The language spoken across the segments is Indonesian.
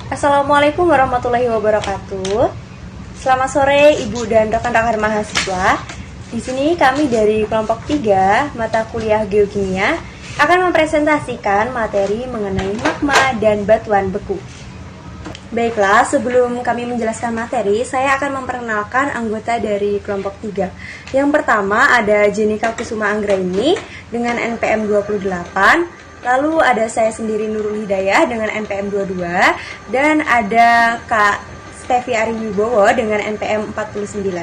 Assalamualaikum warahmatullahi wabarakatuh. Selamat sore Ibu dan rekan-rekan mahasiswa. Di sini kami dari kelompok 3 mata kuliah Geokimia akan mempresentasikan materi mengenai magma dan batuan beku. Baiklah, sebelum kami menjelaskan materi, saya akan memperkenalkan anggota dari kelompok 3. Yang pertama ada Jenika Kusuma Anggraini dengan NPM 28. Lalu ada saya sendiri Nurul Hidayah dengan NPM 22 dan ada Kak Stevi Ariwibowo dengan NPM 49.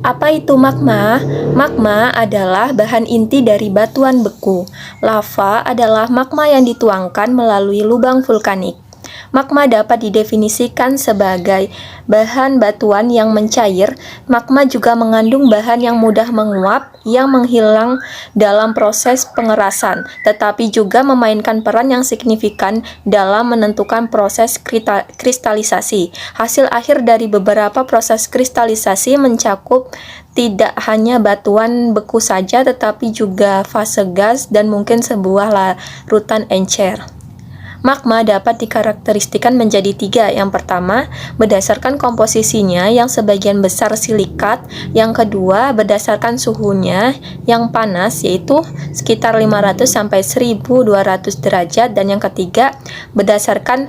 Apa itu magma? Magma adalah bahan inti dari batuan beku. Lava adalah magma yang dituangkan melalui lubang vulkanik. Magma dapat didefinisikan sebagai bahan batuan yang mencair. Magma juga mengandung bahan yang mudah menguap, yang menghilang dalam proses pengerasan, tetapi juga memainkan peran yang signifikan dalam menentukan proses kristalisasi. Hasil akhir dari beberapa proses kristalisasi mencakup tidak hanya batuan beku saja, tetapi juga fase gas dan mungkin sebuah larutan encer. Magma dapat dikarakteristikan menjadi 3. Yang pertama, berdasarkan komposisinya yang sebagian besar silikat. Yang kedua, berdasarkan suhunya yang panas, yaitu sekitar 500 sampai 1200 derajat. Dan yang ketiga, berdasarkan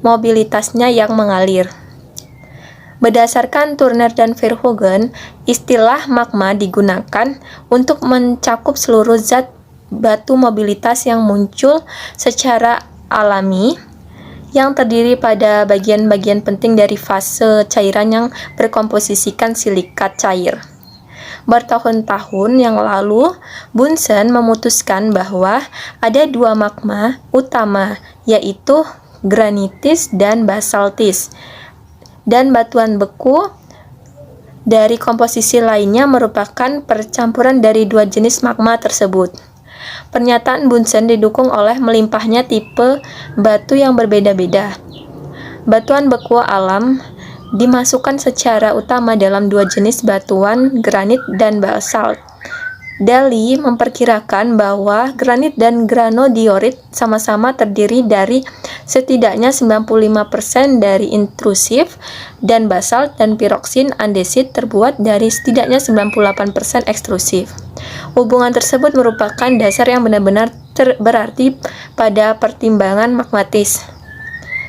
mobilitasnya yang mengalir. Berdasarkan Turner dan Verhoeven, istilah magma digunakan untuk mencakup seluruh zat batu mobilitas yang muncul secara alami yang terdiri pada bagian-bagian penting dari fase cairan yang berkomposisikan silikat cair. Bertahun-tahun yang lalu, Bunsen memutuskan bahwa ada 2 magma utama, yaitu granitis dan basaltis, dan batuan beku dari komposisi lainnya merupakan percampuran dari 2 jenis magma tersebut. Pernyataan Bunsen didukung oleh melimpahnya tipe batu yang berbeda-beda. Batuan beku alam dimasukkan secara utama dalam 2 jenis batuan, granit dan basalt. Daly memperkirakan bahwa granit dan granodiorit sama-sama terdiri dari setidaknya 95% dari intrusif, dan basalt dan piroksin andesit terbuat dari setidaknya 98% ekstrusif. Hubungan tersebut merupakan dasar yang benar-benar berarti pada pertimbangan magmatis.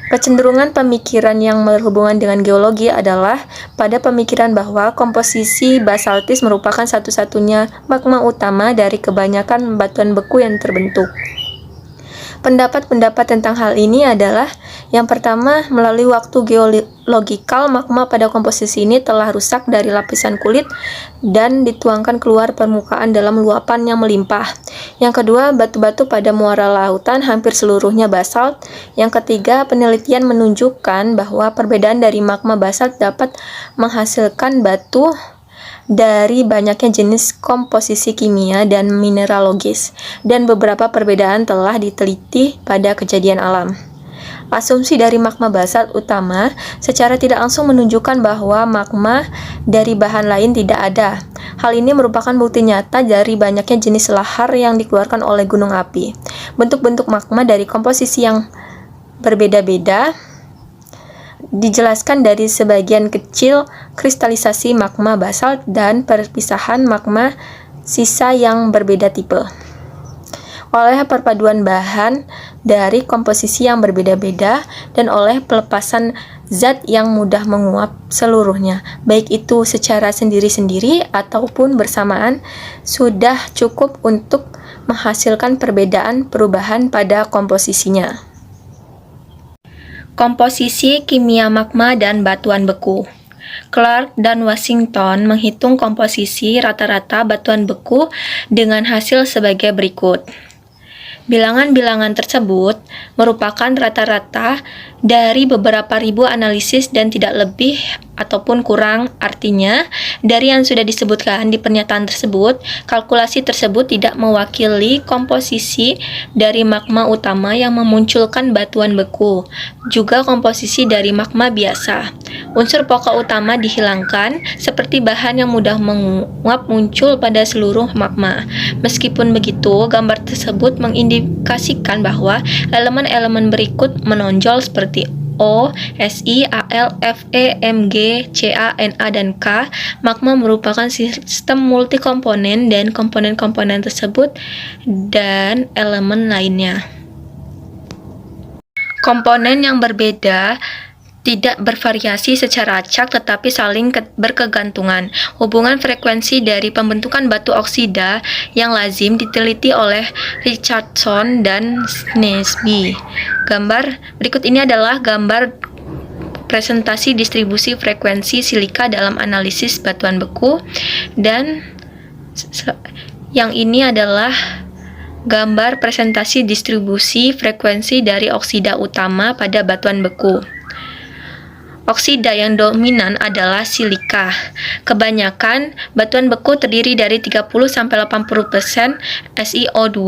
Kecenderungan pemikiran yang berhubungan dengan geologi adalah pada pemikiran bahwa komposisi basaltis merupakan satu-satunya magma utama dari kebanyakan batuan beku yang terbentuk. Pendapat-pendapat tentang hal ini adalah yang pertama, melalui waktu geologikal, magma pada komposisi ini telah rusak dari lapisan kulit dan dituangkan keluar permukaan dalam luapan yang melimpah. Yang kedua, batu-batu pada muara lautan hampir seluruhnya basalt. Yang ketiga, penelitian menunjukkan bahwa perbedaan dari magma basalt dapat menghasilkan batu dari banyaknya jenis komposisi kimia dan mineralogis, dan beberapa perbedaan telah diteliti pada kejadian alam. Asumsi dari magma basalt utama secara tidak langsung menunjukkan bahwa magma dari bahan lain tidak ada. Hal ini merupakan bukti nyata dari banyaknya jenis lahar yang dikeluarkan oleh gunung api. Bentuk-bentuk magma dari komposisi yang berbeda-beda dijelaskan dari sebagian kecil kristalisasi magma basalt dan perpisahan magma sisa yang berbeda tipe. Oleh perpaduan bahan dari komposisi yang berbeda-beda dan oleh pelepasan zat yang mudah menguap seluruhnya, baik itu secara sendiri-sendiri ataupun bersamaan, sudah cukup untuk menghasilkan perbedaan perubahan pada komposisinya. Komposisi kimia magma dan batuan beku. Clark dan Washington menghitung komposisi rata-rata batuan beku dengan hasil sebagai berikut. Bilangan-bilangan tersebut merupakan rata-rata dari beberapa ribu analisis dan tidak lebih ataupun kurang. Artinya, dari yang sudah disebutkan di pernyataan tersebut, kalkulasi tersebut tidak mewakili komposisi dari magma utama yang memunculkan batuan beku, juga komposisi dari magma biasa. Unsur pokok utama dihilangkan, seperti bahan yang mudah menguap muncul pada seluruh magma. Meskipun begitu, gambar tersebut mengindikasikan bahwa elemen-elemen berikut menonjol seperti O, Si, Al, Fe, Mg, Ca, Na, dan K. Magma merupakan sistem multikomponen dan komponen-komponen tersebut dan elemen lainnya. Komponen yang berbeda tidak bervariasi secara acak tetapi saling berkegantungan. Hubungan frekuensi dari pembentukan batu oksida yang lazim diteliti oleh Richardson dan Naseby. Gambar berikut ini adalah gambar presentasi distribusi frekuensi silika dalam analisis batuan beku, dan yang ini adalah gambar presentasi distribusi frekuensi dari oksida utama pada batuan beku. Oksida yang dominan adalah silika. Kebanyakan batuan beku terdiri dari 30-80% SiO2.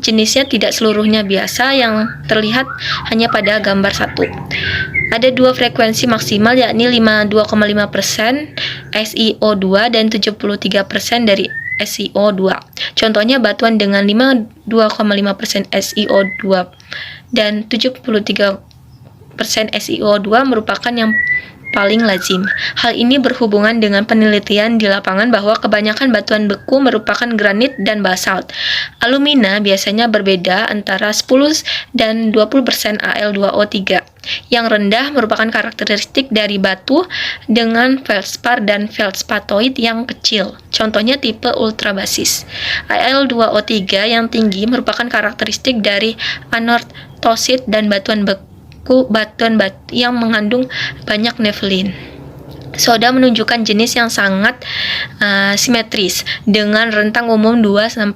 Jenisnya tidak seluruhnya biasa yang terlihat hanya pada gambar 1. Ada dua frekuensi maksimal, yakni 52,5% SiO2 dan 73% dari SiO2. Contohnya batuan dengan 52,5% SiO2 dan 73% SiO2 merupakan yang paling lazim. Hal ini berhubungan dengan penelitian di lapangan bahwa kebanyakan batuan beku merupakan granit dan basalt. Alumina biasanya berbeda antara 10 dan 20% Al2O3. Yang rendah merupakan karakteristik dari batu dengan feldspar dan feldspatoid yang kecil. Contohnya tipe ultrabasis. Al2O3 yang tinggi merupakan karakteristik dari anortosit dan batuan yang mengandung banyak nefelin. Soda menunjukkan jenis yang sangat simetris dengan rentang umum 2-5%.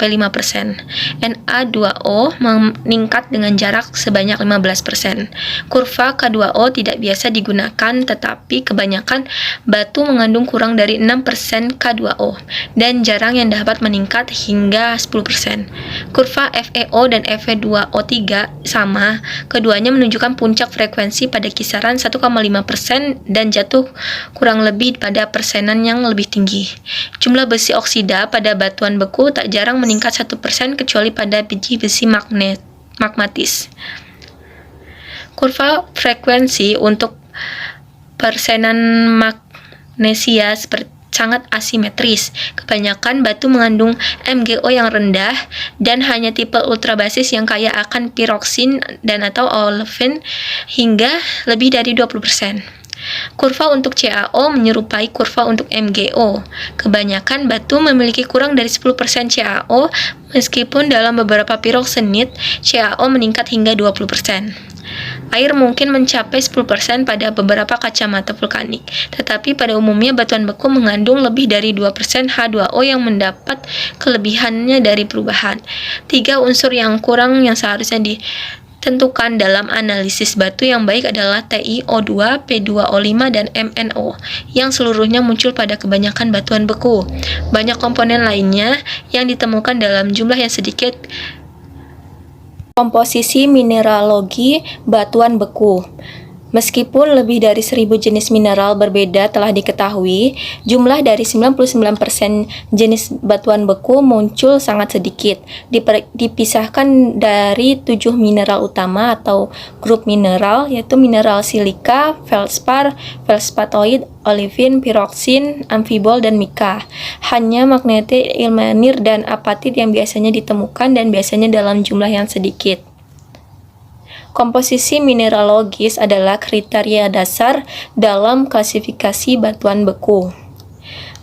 Na2O meningkat dengan jarak sebanyak 15%. Kurva K2O tidak biasa digunakan, tetapi kebanyakan batu mengandung kurang dari 6% K2O dan jarang yang dapat meningkat hingga 10%. Kurva FeO dan Fe2O3 sama, keduanya menunjukkan puncak frekuensi pada kisaran 1,5% dan jatuh kurang lebih pada persenan yang lebih tinggi. Jumlah besi oksida pada batuan beku tak jarang meningkat 1% kecuali pada biji-besi magmatis. Kurva frekuensi untuk persenan magnesia sangat asimetris. Kebanyakan batu mengandung MgO yang rendah dan hanya tipe ultrabasis yang kaya akan piroksin dan atau olefin hingga lebih dari 20%. Kurva untuk CaO menyerupai kurva untuk MgO. Kebanyakan batu memiliki kurang dari 10% CaO, meskipun dalam beberapa piroksenit CaO meningkat hingga 20%. Air mungkin mencapai 10% pada beberapa kacamata vulkanik, tetapi pada umumnya batuan beku mengandung lebih dari 2% H2O yang mendapat kelebihannya dari perubahan. 3 unsur yang kurang yang seharusnya ditentukan dalam analisis batu yang baik adalah TiO2, P2O5, dan MnO, yang seluruhnya muncul pada kebanyakan batuan beku. Banyak komponen lainnya yang ditemukan dalam jumlah yang sedikit. Komposisi mineralogi batuan beku. Meskipun lebih dari 1.000 jenis mineral berbeda telah diketahui, jumlah dari 99% jenis batuan beku muncul sangat sedikit. Dipisahkan dari 7 mineral utama atau grup mineral, yaitu mineral silika, feldspar, feldspatoid, olivin, piroksin, amfibol, dan mika. Hanya magnetite, ilmenir, dan apatit yang biasanya ditemukan dan biasanya dalam jumlah yang sedikit. Komposisi mineralogis adalah kriteria dasar dalam klasifikasi batuan beku.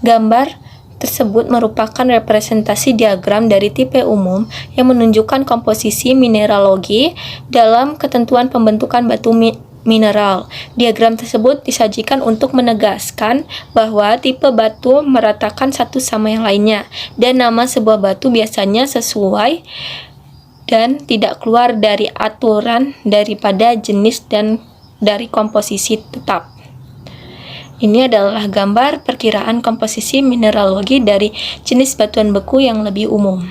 Gambar tersebut merupakan representasi diagram dari tipe umum yang menunjukkan komposisi mineralogi dalam ketentuan pembentukan batu mineral. Diagram tersebut disajikan untuk menegaskan bahwa tipe batu meratakan satu sama yang lainnya, dan nama sebuah batu biasanya sesuai dan tidak keluar dari aturan daripada jenis dan dari komposisi tetap. Ini adalah gambar perkiraan komposisi mineralogi dari jenis batuan beku yang lebih umum.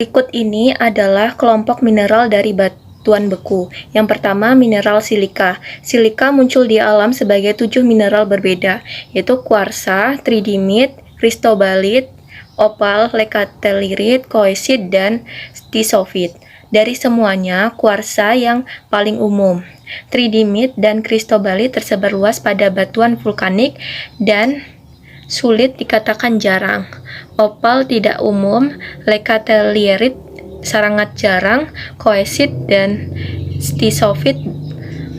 Berikut ini adalah kelompok mineral dari batuan beku. Yang pertama, mineral silika. Silika muncul di alam sebagai 7 mineral berbeda, yaitu kuarsa, tridimit, kristobalit, opal, lekatelierit, koesit, dan disofit. Dari semuanya, kuarsa yang paling umum. Tridimit dan kristobalit tersebar luas pada batuan vulkanik dan sulit dikatakan jarang. Opal tidak umum, lekatelierit sangat jarang, koesit dan stisofit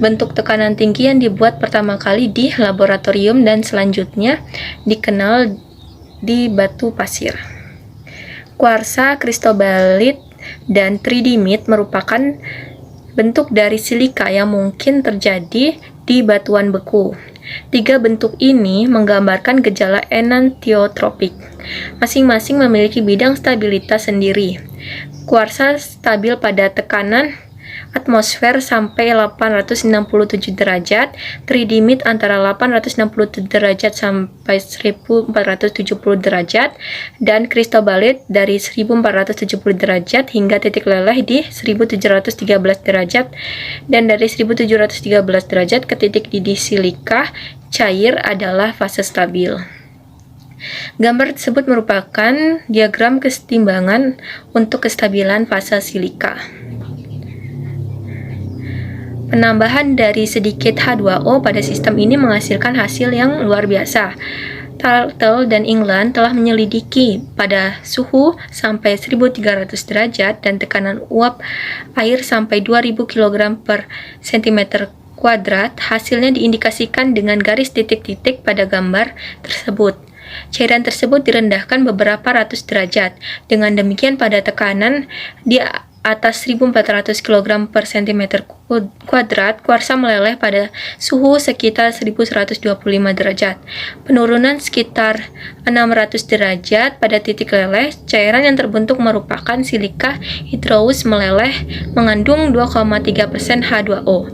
bentuk tekanan tinggi yang dibuat pertama kali di laboratorium dan selanjutnya dikenal di batu pasir. Kuarsa, kristobalit, dan tridimit merupakan bentuk dari silika yang mungkin terjadi di batuan beku. Tiga bentuk ini menggambarkan gejala enantiotropik. Masing-masing memiliki bidang stabilitas sendiri. Kuarsa stabil pada tekanan atmosfer sampai 867 derajat, tridimit antara 867 derajat sampai 1470 derajat, dan kristobalit dari 1470 derajat hingga titik leleh di 1713 derajat, dan dari 1713 derajat ke titik didih silika cair adalah fase stabil. Gambar tersebut merupakan diagram kesetimbangan untuk kestabilan fase silika. Penambahan dari sedikit H2O pada sistem ini menghasilkan hasil yang luar biasa. Turtle dan England telah menyelidiki pada suhu sampai 1300 derajat dan tekanan uap air sampai 2000 kg per cm kuadrat. Hasilnya diindikasikan dengan garis titik-titik pada gambar tersebut. Cairan tersebut direndahkan beberapa ratus derajat. Dengan demikian pada tekanan di atas 1400 kg per cm kuadrat, kuarsa meleleh pada suhu sekitar 1125 derajat. Penurunan sekitar 600 derajat pada titik leleh, cairan yang terbentuk merupakan silika hydrous meleleh mengandung 2,3% H2O.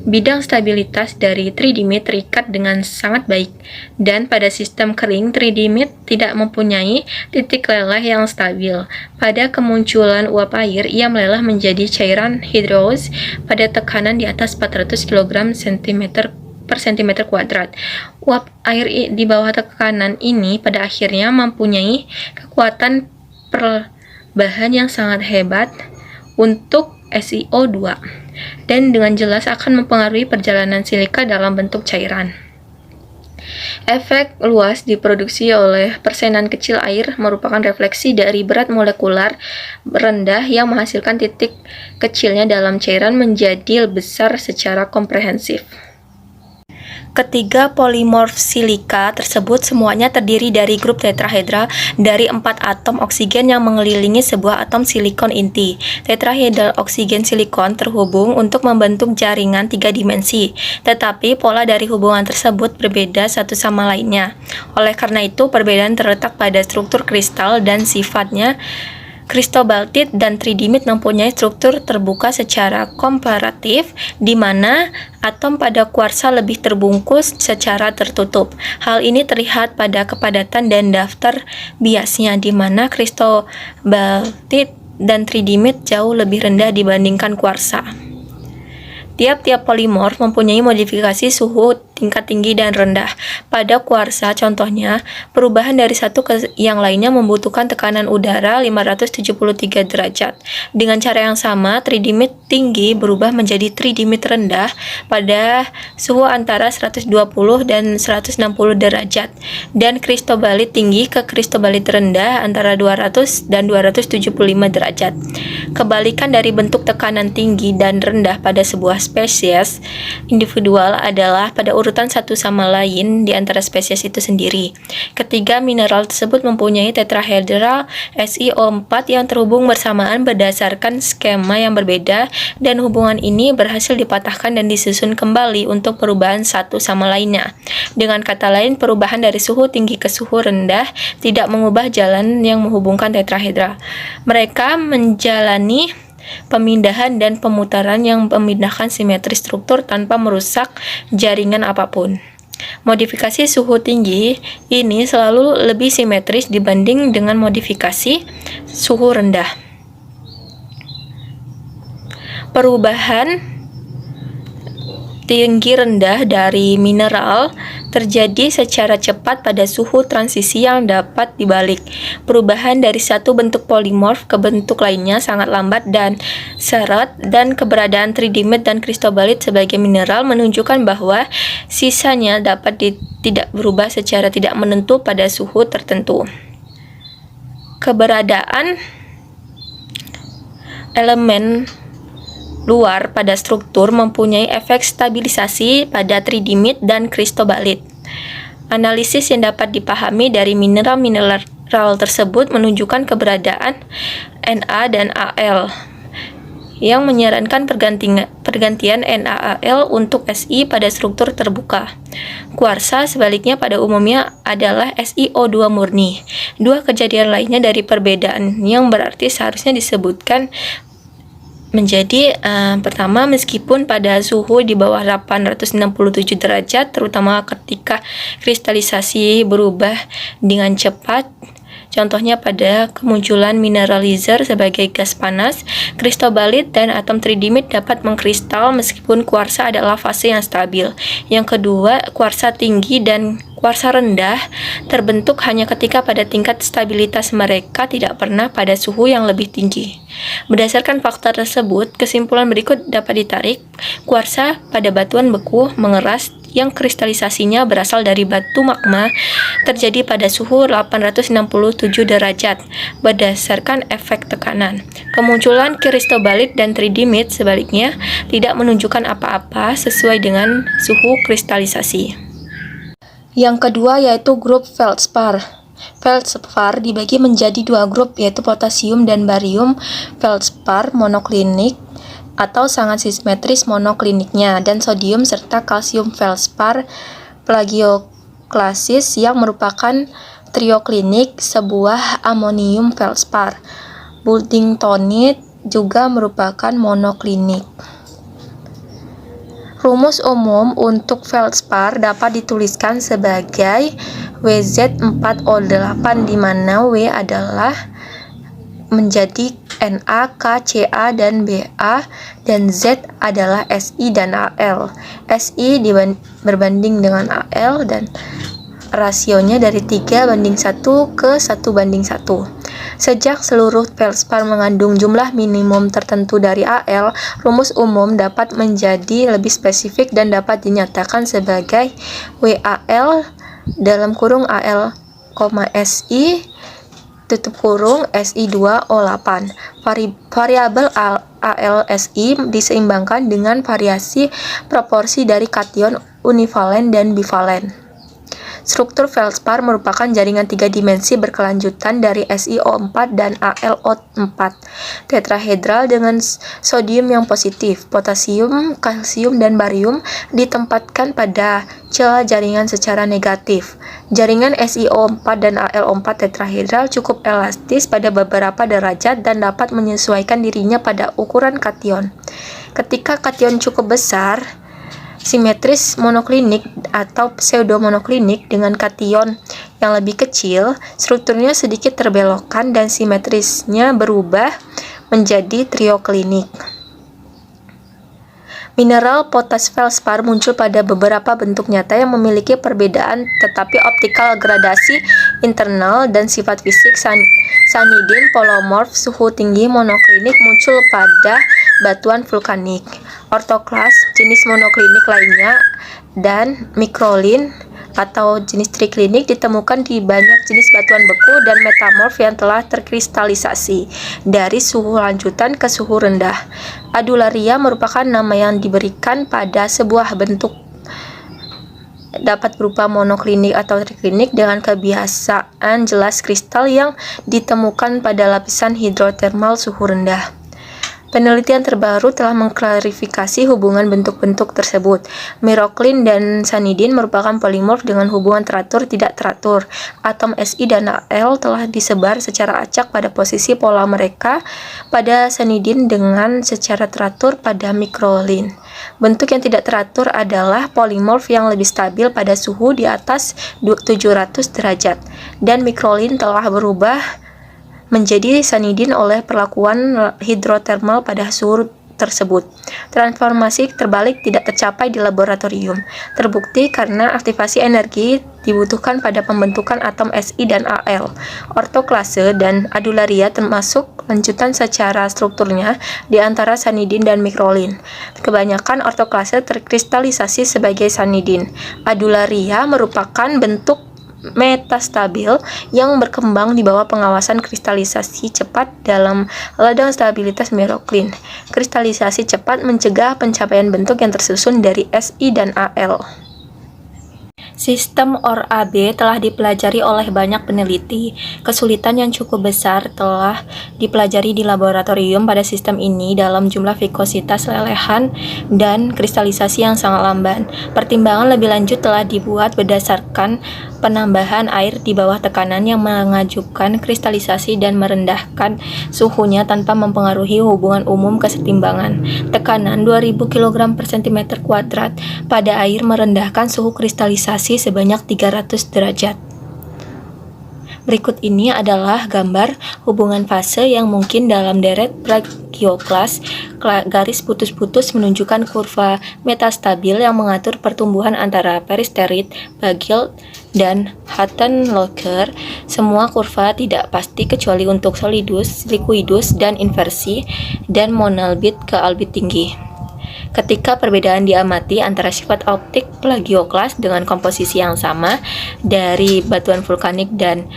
Bidang stabilitas dari tridimit terikat dengan sangat baik, dan pada sistem kering tridimit tidak mempunyai titik leleh yang stabil. Pada kemunculan uap air, ia meleleh menjadi cairan hydrous pada tekanan di atas 400 kg per cm kuadrat. Uap air di bawah tekanan ini pada akhirnya mempunyai kekuatan perbahan yang sangat hebat untuk SiO2 dan dengan jelas akan mempengaruhi perjalanan silika dalam bentuk cairan. Efek luas diproduksi oleh persenan kecil air merupakan refleksi dari berat molekular rendah yang menghasilkan titik kecilnya dalam cairan menjadi besar secara komprehensif. Ketiga polimorf silika tersebut semuanya terdiri dari grup tetrahedra dari 4 atom oksigen yang mengelilingi sebuah atom silikon inti. Tetrahedral oksigen silikon terhubung untuk membentuk jaringan 3 dimensi, tetapi pola dari hubungan tersebut berbeda satu sama lainnya. Oleh karena itu, perbedaan terletak pada struktur kristal dan sifatnya. Kristobaltit dan tridimit mempunyai struktur terbuka secara komparatif, di mana atom pada kuarsa lebih terbungkus secara tertutup. Hal ini terlihat pada kepadatan dan daftar biasnya, di mana kristobaltit dan tridimit jauh lebih rendah dibandingkan kuarsa. Tiap-tiap polimorf mempunyai modifikasi suhu tingkat tinggi dan rendah. Pada kuarsa, contohnya, perubahan dari satu ke yang lainnya membutuhkan tekanan udara 573 derajat. Dengan cara yang sama, tridimit tinggi berubah menjadi tridimit rendah pada suhu antara 120 dan 160 derajat, dan kristobalit tinggi ke kristobalit rendah antara 200 dan 275 derajat. Kebalikan dari bentuk tekanan tinggi dan rendah pada sebuah spesies individual adalah pada urutan satu sama lain di antara spesies itu sendiri. Ketiga mineral tersebut mempunyai tetrahedral SiO4 yang terhubung bersamaan berdasarkan skema yang berbeda, dan hubungan ini berhasil dipatahkan dan disusun kembali untuk perubahan satu sama lainnya. Dengan kata lain, perubahan dari suhu tinggi ke suhu rendah tidak mengubah jalan yang menghubungkan tetrahedral. Mereka menjalani pemindahan dan pemutaran yang memindahkan simetri struktur tanpa merusak jaringan apapun. Modifikasi suhu tinggi ini selalu lebih simetris dibanding dengan modifikasi suhu rendah. tinggi rendah dari mineral terjadi secara cepat pada suhu transisi yang dapat dibalik. Perubahan dari satu bentuk polimorf ke bentuk lainnya sangat lambat dan seret, dan keberadaan tridimit dan kristobalit sebagai mineral menunjukkan bahwa sisanya dapat tidak berubah secara tidak menentu pada suhu tertentu. Keberadaan elemen luar pada struktur mempunyai efek stabilisasi pada tridimit dan kristobalit. Analisis yang dapat dipahami dari mineral-mineral tersebut menunjukkan keberadaan Na dan Al, yang menyarankan pergantian NaAl untuk Si pada struktur terbuka. Kuarsa sebaliknya pada umumnya adalah SiO2 murni. Dua kejadian lainnya dari perbedaan yang berarti seharusnya disebutkan menjadi pertama, meskipun pada suhu di bawah 867 derajat, terutama ketika kristalisasi berubah dengan cepat, contohnya pada kemunculan mineralizer sebagai gas panas, kristobalit dan atom tridimit dapat mengkristal meskipun kuarsa adalah fase yang stabil. Yang kedua, kuarsa tinggi dan kuarsa rendah terbentuk hanya ketika pada tingkat stabilitas mereka tidak pernah pada suhu yang lebih tinggi. Berdasarkan faktor tersebut, kesimpulan berikut dapat ditarik. Kuarsa pada batuan beku mengeras yang kristalisasinya berasal dari batu magma terjadi pada suhu 867 derajat berdasarkan efek tekanan. Kemunculan kristobalit dan tridimit sebaliknya tidak menunjukkan apa-apa sesuai dengan suhu kristalisasi. Yang kedua yaitu grup feldspar. Feldspar dibagi menjadi dua grup, yaitu potasium dan barium feldspar monoklinik atau sangat simetris monokliniknya, dan sodium serta kalsium feldspar plagioklasis yang merupakan trioklinik sebuah amonium feldspar. Budingtonite juga merupakan monoklinik. Rumus umum untuk feldspar dapat dituliskan sebagai WZ4O8, di mana W adalah menjadi Na, K, Ca, dan Ba, dan Z adalah Si dan Al. Si berbanding dengan Al dan rasionya dari 3:1 ke 1:1. Sejak seluruh feldspar mengandung jumlah minimum tertentu dari Al, rumus umum dapat menjadi lebih spesifik dan dapat dinyatakan sebagai WAL dalam kurung Al, Si tutup kurung Si2O8. Variabel Al-Si diseimbangkan dengan variasi proporsi dari kation univalen dan bivalen. Struktur feldspar merupakan jaringan 3 dimensi berkelanjutan dari SiO4 dan AlO4 tetrahedral dengan sodium yang positif. Potasium, kalsium, dan barium ditempatkan pada celah jaringan secara negatif. Jaringan SiO4 dan AlO4 tetrahedral cukup elastis pada beberapa derajat dan dapat menyesuaikan dirinya pada ukuran kation. Ketika kation cukup besar, simetris monoklinik atau pseudomonoklinik dengan kation yang lebih kecil, strukturnya sedikit terbelokkan dan simetrisnya berubah menjadi trioklinik. Mineral potas feldspar muncul pada beberapa bentuk nyata yang memiliki perbedaan tetapi optikal gradasi internal dan sifat fisik. Sanidin polymorph suhu tinggi monoklinik muncul pada batuan vulkanik. Orthoklas, jenis monoklinik lainnya, dan mikrolin atau jenis triklinik ditemukan di banyak jenis batuan beku dan metamorf yang telah terkristalisasi dari suhu lanjutan ke suhu rendah. Adularia merupakan nama yang diberikan pada sebuah bentuk dapat berupa monoklinik atau triklinik dengan kebiasaan jelas kristal yang ditemukan pada lapisan hidrotermal suhu rendah. Penelitian terbaru telah mengklarifikasi hubungan bentuk-bentuk tersebut. Miroklin dan sanidin merupakan polimorf dengan hubungan teratur tidak teratur. Atom Si dan Al telah disebar secara acak pada posisi pola mereka pada sanidin dengan secara teratur pada mikrolin. Bentuk yang tidak teratur adalah polimorf yang lebih stabil pada suhu di atas 700 derajat, dan mikrolin telah berubah menjadi sanidin oleh perlakuan hidrotermal pada suhu tersebut. Transformasi terbalik tidak tercapai di laboratorium. Terbukti karena aktivasi energi dibutuhkan pada pembentukan atom Si dan Al. Ortoklase dan adularia termasuk lanjutan secara strukturnya di antara sanidin dan mikrolin. Kebanyakan ortoklase terkristalisasi sebagai sanidin. Adularia merupakan bentuk metastabil yang berkembang di bawah pengawasan kristalisasi cepat dalam ladang stabilitas mikrolin. Kristalisasi cepat mencegah pencapaian bentuk yang tersusun dari Si dan Al. Sistem OR-AB telah dipelajari oleh banyak peneliti. Kesulitan yang cukup besar telah dipelajari di laboratorium pada sistem ini dalam jumlah vikositas lelehan dan kristalisasi yang sangat lamban. Pertimbangan lebih lanjut telah dibuat berdasarkan penambahan air di bawah tekanan yang mengajukan kristalisasi dan merendahkan suhunya tanpa mempengaruhi hubungan umum kesetimbangan. Tekanan 2000 kg per cm kuadrat pada air merendahkan suhu kristalisasi sebanyak 300 derajat. Berikut ini adalah gambar hubungan fase yang mungkin dalam deret plagioklas. Garis putus-putus menunjukkan kurva metastabil yang mengatur pertumbuhan antara peristerit, Bagild, dan Hutton-Locher. Semua kurva tidak pasti kecuali untuk solidus, liquidus, dan inversi, dan monalbit ke albit tinggi. Ketika perbedaan diamati antara sifat optik plagioklas dengan komposisi yang sama dari batuan vulkanik dan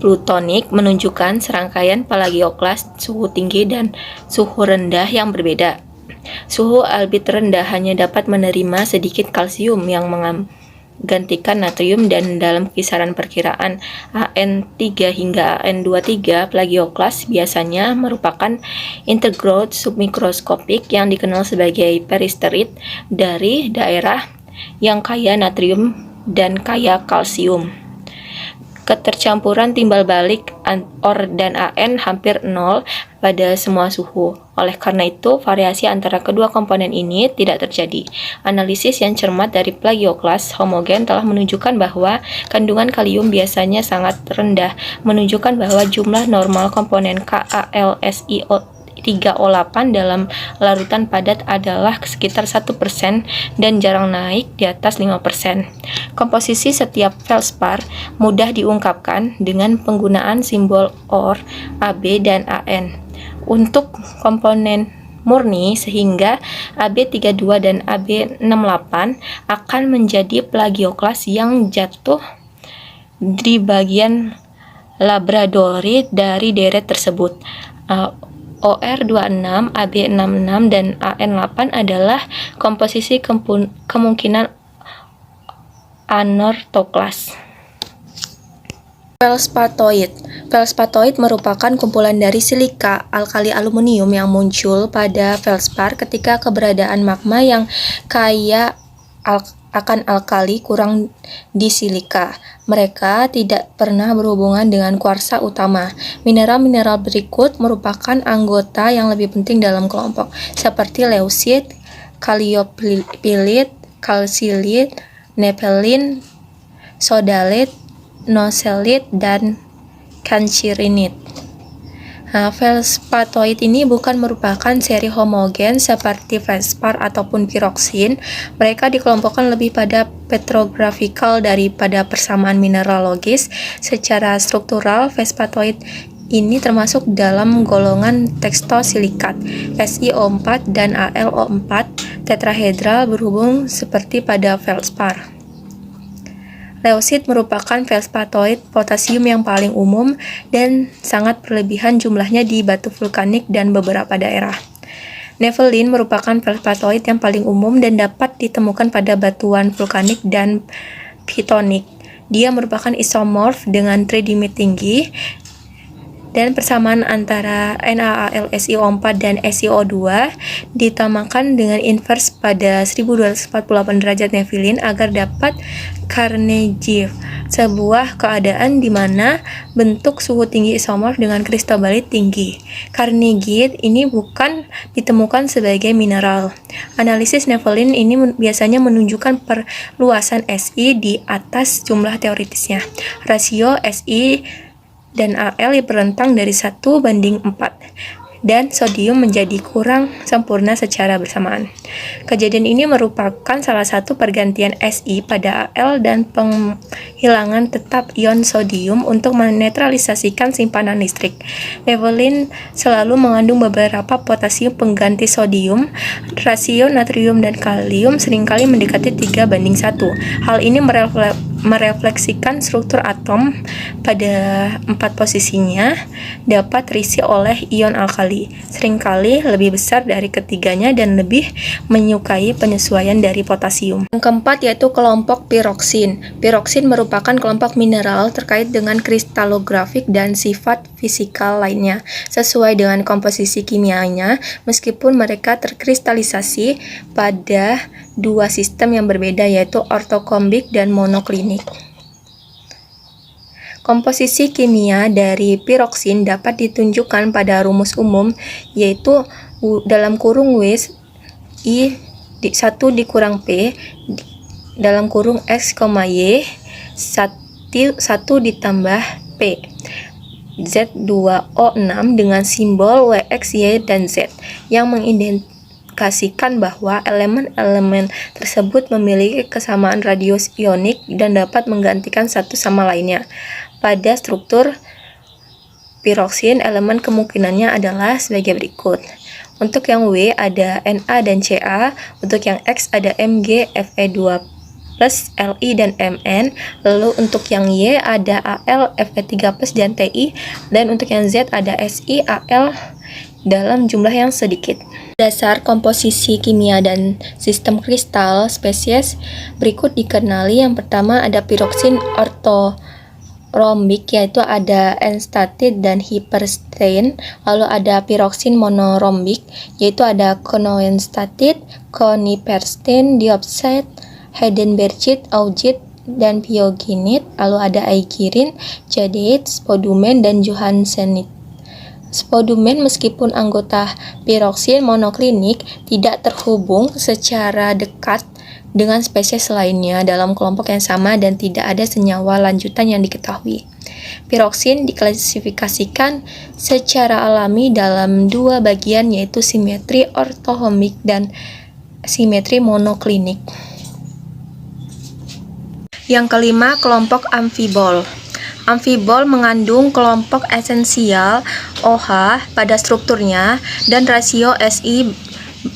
plutonik menunjukkan serangkaian plagioklas suhu tinggi dan suhu rendah yang berbeda. Suhu albit rendah hanya dapat menerima sedikit kalsium yang menggantikan natrium, dan dalam kisaran perkiraan AN3 hingga AN23 plagioklas biasanya merupakan intergrowth submikroskopik yang dikenal sebagai peristerit dari daerah yang kaya natrium dan kaya kalsium. Ketercampuran timbal balik OR dan AN hampir nol pada semua suhu. Oleh karena itu, variasi antara kedua komponen ini tidak terjadi. Analisis yang cermat dari plagioklas homogen telah menunjukkan bahwa kandungan kalium biasanya sangat rendah, menunjukkan bahwa jumlah normal komponen KAlSiO3O8 dalam larutan padat adalah sekitar 1% dan jarang naik di atas 5%. Komposisi setiap feldspar mudah diungkapkan dengan penggunaan simbol OR, AB, dan AN. Untuk komponen murni, sehingga AB32 dan AB68 akan menjadi plagioklas yang jatuh di bagian labradorit dari deret tersebut. OR26, AB66, dan AN8 adalah komposisi kemungkinan anortoklas. Feldspatoid. Feldspatoid merupakan kumpulan dari silika alkali aluminium yang muncul pada feldspar ketika keberadaan magma yang kaya akan alkali kurang di silika. Mereka tidak pernah berhubungan dengan kuarsa utama. Mineral-mineral berikut merupakan anggota yang lebih penting dalam kelompok, seperti leucit, kaliopilit, kalsilit, nephelin, sodalit, noselit, dan kanchirinit. Feldspatoid ini bukan merupakan seri homogen seperti feldspar ataupun piroksin. Mereka dikelompokkan lebih pada petrografikal daripada persamaan mineralogis. Secara struktural, feldspatoid ini termasuk dalam golongan tekstosilikat. SiO4 dan AlO4 tetrahedral berhubung seperti pada feldspar. Leucit merupakan feldspatoid potasium yang paling umum dan sangat berlebihan jumlahnya di batu vulkanik dan beberapa daerah. Nephelin merupakan feldspatoid yang paling umum dan dapat ditemukan pada batuan vulkanik dan pitonik. Dia merupakan isomorf dengan tridimit tinggi, dan persamaan antara NaAlSiO4 dan SiO2 ditamakan dengan invers pada 1248 derajat nephelin agar dapat Carnegie, sebuah keadaan di mana bentuk suhu tinggi isomorf dengan kristobalit tinggi. Carnegie ini bukan ditemukan sebagai mineral. Analisis nephelin ini biasanya menunjukkan perluasan Si di atas jumlah teoritisnya. Rasio Si dan Al berentang dari 1:4. dan sodium menjadi kurang sempurna secara bersamaan. Kejadian ini merupakan salah satu pergantian Si pada Al dan penghilangan tetap ion sodium untuk menetralisasikan simpanan listrik. Evelyn selalu mengandung beberapa potasium pengganti sodium. Rasio natrium dan kalium seringkali mendekati 3:1. Hal ini merefleksikan struktur atom pada 4 posisinya dapat terisi oleh ion alkali, seringkali lebih besar dari ketiganya dan lebih menyukai penyesuaian dari potasium. Yang keempat yaitu kelompok piroksin. Piroksin merupakan kelompok mineral terkait dengan kristalografik dan sifat fisikal lainnya sesuai dengan komposisi kimianya, meskipun mereka terkristalisasi pada dua sistem yang berbeda yaitu ortokombik dan monoklinik. Komposisi kimia dari piroksin dapat ditunjukkan pada rumus umum yaitu dalam kurung W I 1 dikurang P dalam kurung X, Y 1 ditambah P Z2O6 dengan simbol WX, Y, dan Z yang mengidentifikasikan bahwa elemen-elemen tersebut memiliki kesamaan radius ionik dan dapat menggantikan satu sama lainnya. Pada struktur piroksin, elemen kemungkinannya adalah sebagai berikut. Untuk yang W ada Na dan Ca, untuk yang X ada Mg, Fe2+, Li dan Mn, lalu untuk yang Y ada Al, Fe3+, dan Ti, dan untuk yang Z ada Si, Al dalam jumlah yang sedikit. Dasar komposisi kimia dan sistem kristal spesies berikut dikenali. Yang pertama ada piroksin ortorombik yaitu ada N-statit dan hyperstein, lalu ada piroksin monorombik yaitu ada konoenstatit, koniperstein, diopside, heidenbergit, augit, dan piogenit, lalu ada aigirin, jadeit, spodumen, dan johansenit. Spodumen meskipun anggota piroksin monoklinik tidak terhubung secara dekat dengan spesies lainnya dalam kelompok yang sama dan tidak ada senyawa lanjutan yang diketahui. Piroksin diklasifikasikan secara alami dalam dua bagian yaitu simetri ortohomik dan simetri monoklinik. Yang kelima, kelompok amfibol. Amfibol mengandung kelompok esensial OH pada strukturnya dan rasio Si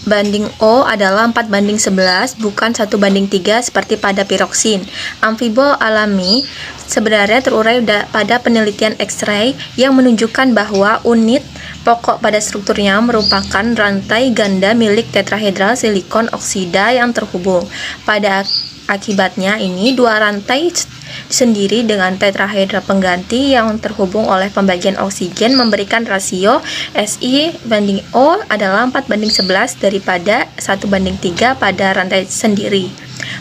banding O adalah 4:11, bukan 1:3 seperti pada piroksin. Amfibol alami sebenarnya terurai pada penelitian X-ray yang menunjukkan bahwa unit pokok pada strukturnya merupakan rantai ganda milik tetrahedral silikon oksida yang terhubung. Pada akibatnya ini dua rantai sendiri dengan tetrahedra pengganti yang terhubung oleh pembagian oksigen memberikan rasio Si banding O adalah 4:11 daripada 1:3 pada rantai sendiri.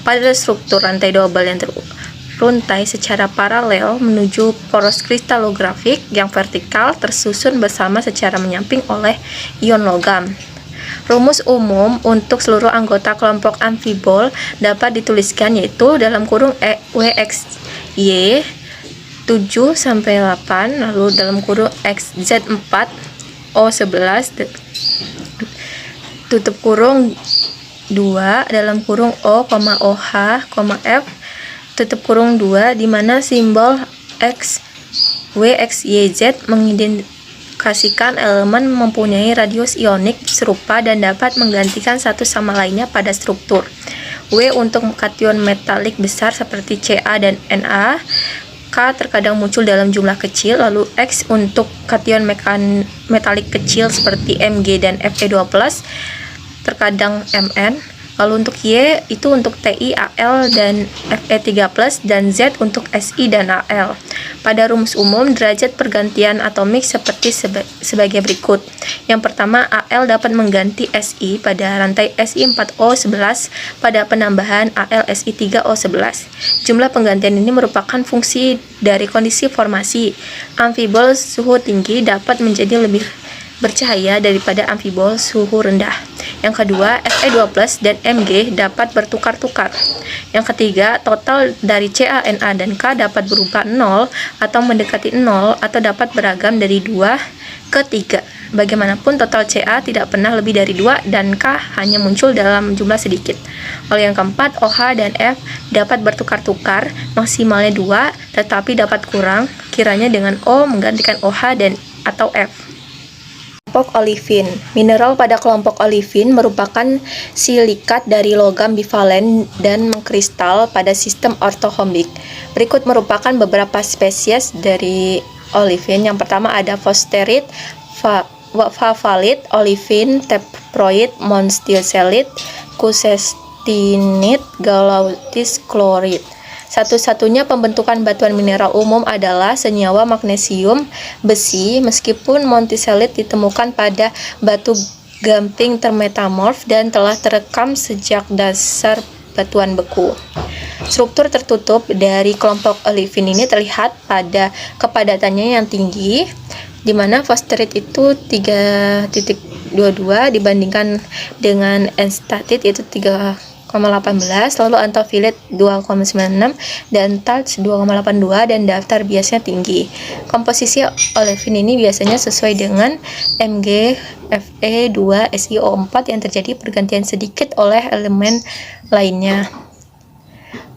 Pada struktur rantai double yang teruntai secara paralel menuju poros kristalografik yang vertikal tersusun bersama secara menyamping oleh ion logam. Rumus umum untuk seluruh anggota kelompok amfibol dapat dituliskan yaitu dalam kurung WXY 7-8, lalu dalam kurung XZ4 O11 tutup kurung 2 dalam kurung O, OH, F tutup kurung 2 di mana simbol X, W, X, Y, Z mengidentifikasikan elemen mempunyai radius ionik serupa dan dapat menggantikan satu sama lainnya pada struktur. W untuk kation metalik besar seperti Ca dan Na, K terkadang muncul dalam jumlah kecil, lalu X untuk kation metalik kecil seperti Mg dan Fe2+, terkadang Mn. Lalu untuk Y itu untuk Ti, Al, dan Fe3+, dan Z untuk Si dan Al. Pada rumus umum, derajat pergantian atomik seperti sebagai berikut. Yang pertama, Al dapat mengganti Si pada rantai Si4O11 pada penambahan Al Si3O11. Jumlah penggantian ini merupakan fungsi dari kondisi formasi. Amfibol suhu tinggi dapat menjadi lebih bercahaya daripada amfibol suhu rendah. Yang kedua, Fe2+ dan Mg dapat bertukar-tukar. Yang ketiga, total dari Ca, Na, dan K dapat berupa 0 atau mendekati 0 atau dapat beragam dari 2 ke 3. Bagaimanapun, total Ca tidak pernah lebih dari 2 dan K hanya muncul dalam jumlah sedikit. Lalu yang keempat, OH dan F dapat bertukar-tukar, maksimalnya 2, tetapi dapat kurang kiranya dengan O menggantikan OH dan atau F. Kelompok olivin. Mineral pada kelompok olivin merupakan silikat dari logam bivalen dan mengkristal pada sistem ortohombik. Berikut merupakan beberapa spesies dari olivin. Yang pertama ada fosterit, favalite, olivin, teproid, monsticelite, cusestinite, galautis, chlorid. Satu-satunya pembentukan batuan mineral umum adalah senyawa magnesium, besi, meskipun monticelite ditemukan pada batu gamping termetamorf dan telah terekam sejak dasar batuan beku. Struktur tertutup dari kelompok olivin ini terlihat pada kepadatannya yang tinggi, di mana fosterit itu 3.22 dibandingkan dengan enstatit yaitu 3,18, lalu antofilit 2,96 dan talc 2,82 dan daftar biasnya tinggi. Komposisi olivin ini biasanya sesuai dengan Mg, Fe2, SiO4 yang terjadi pergantian sedikit oleh elemen lainnya.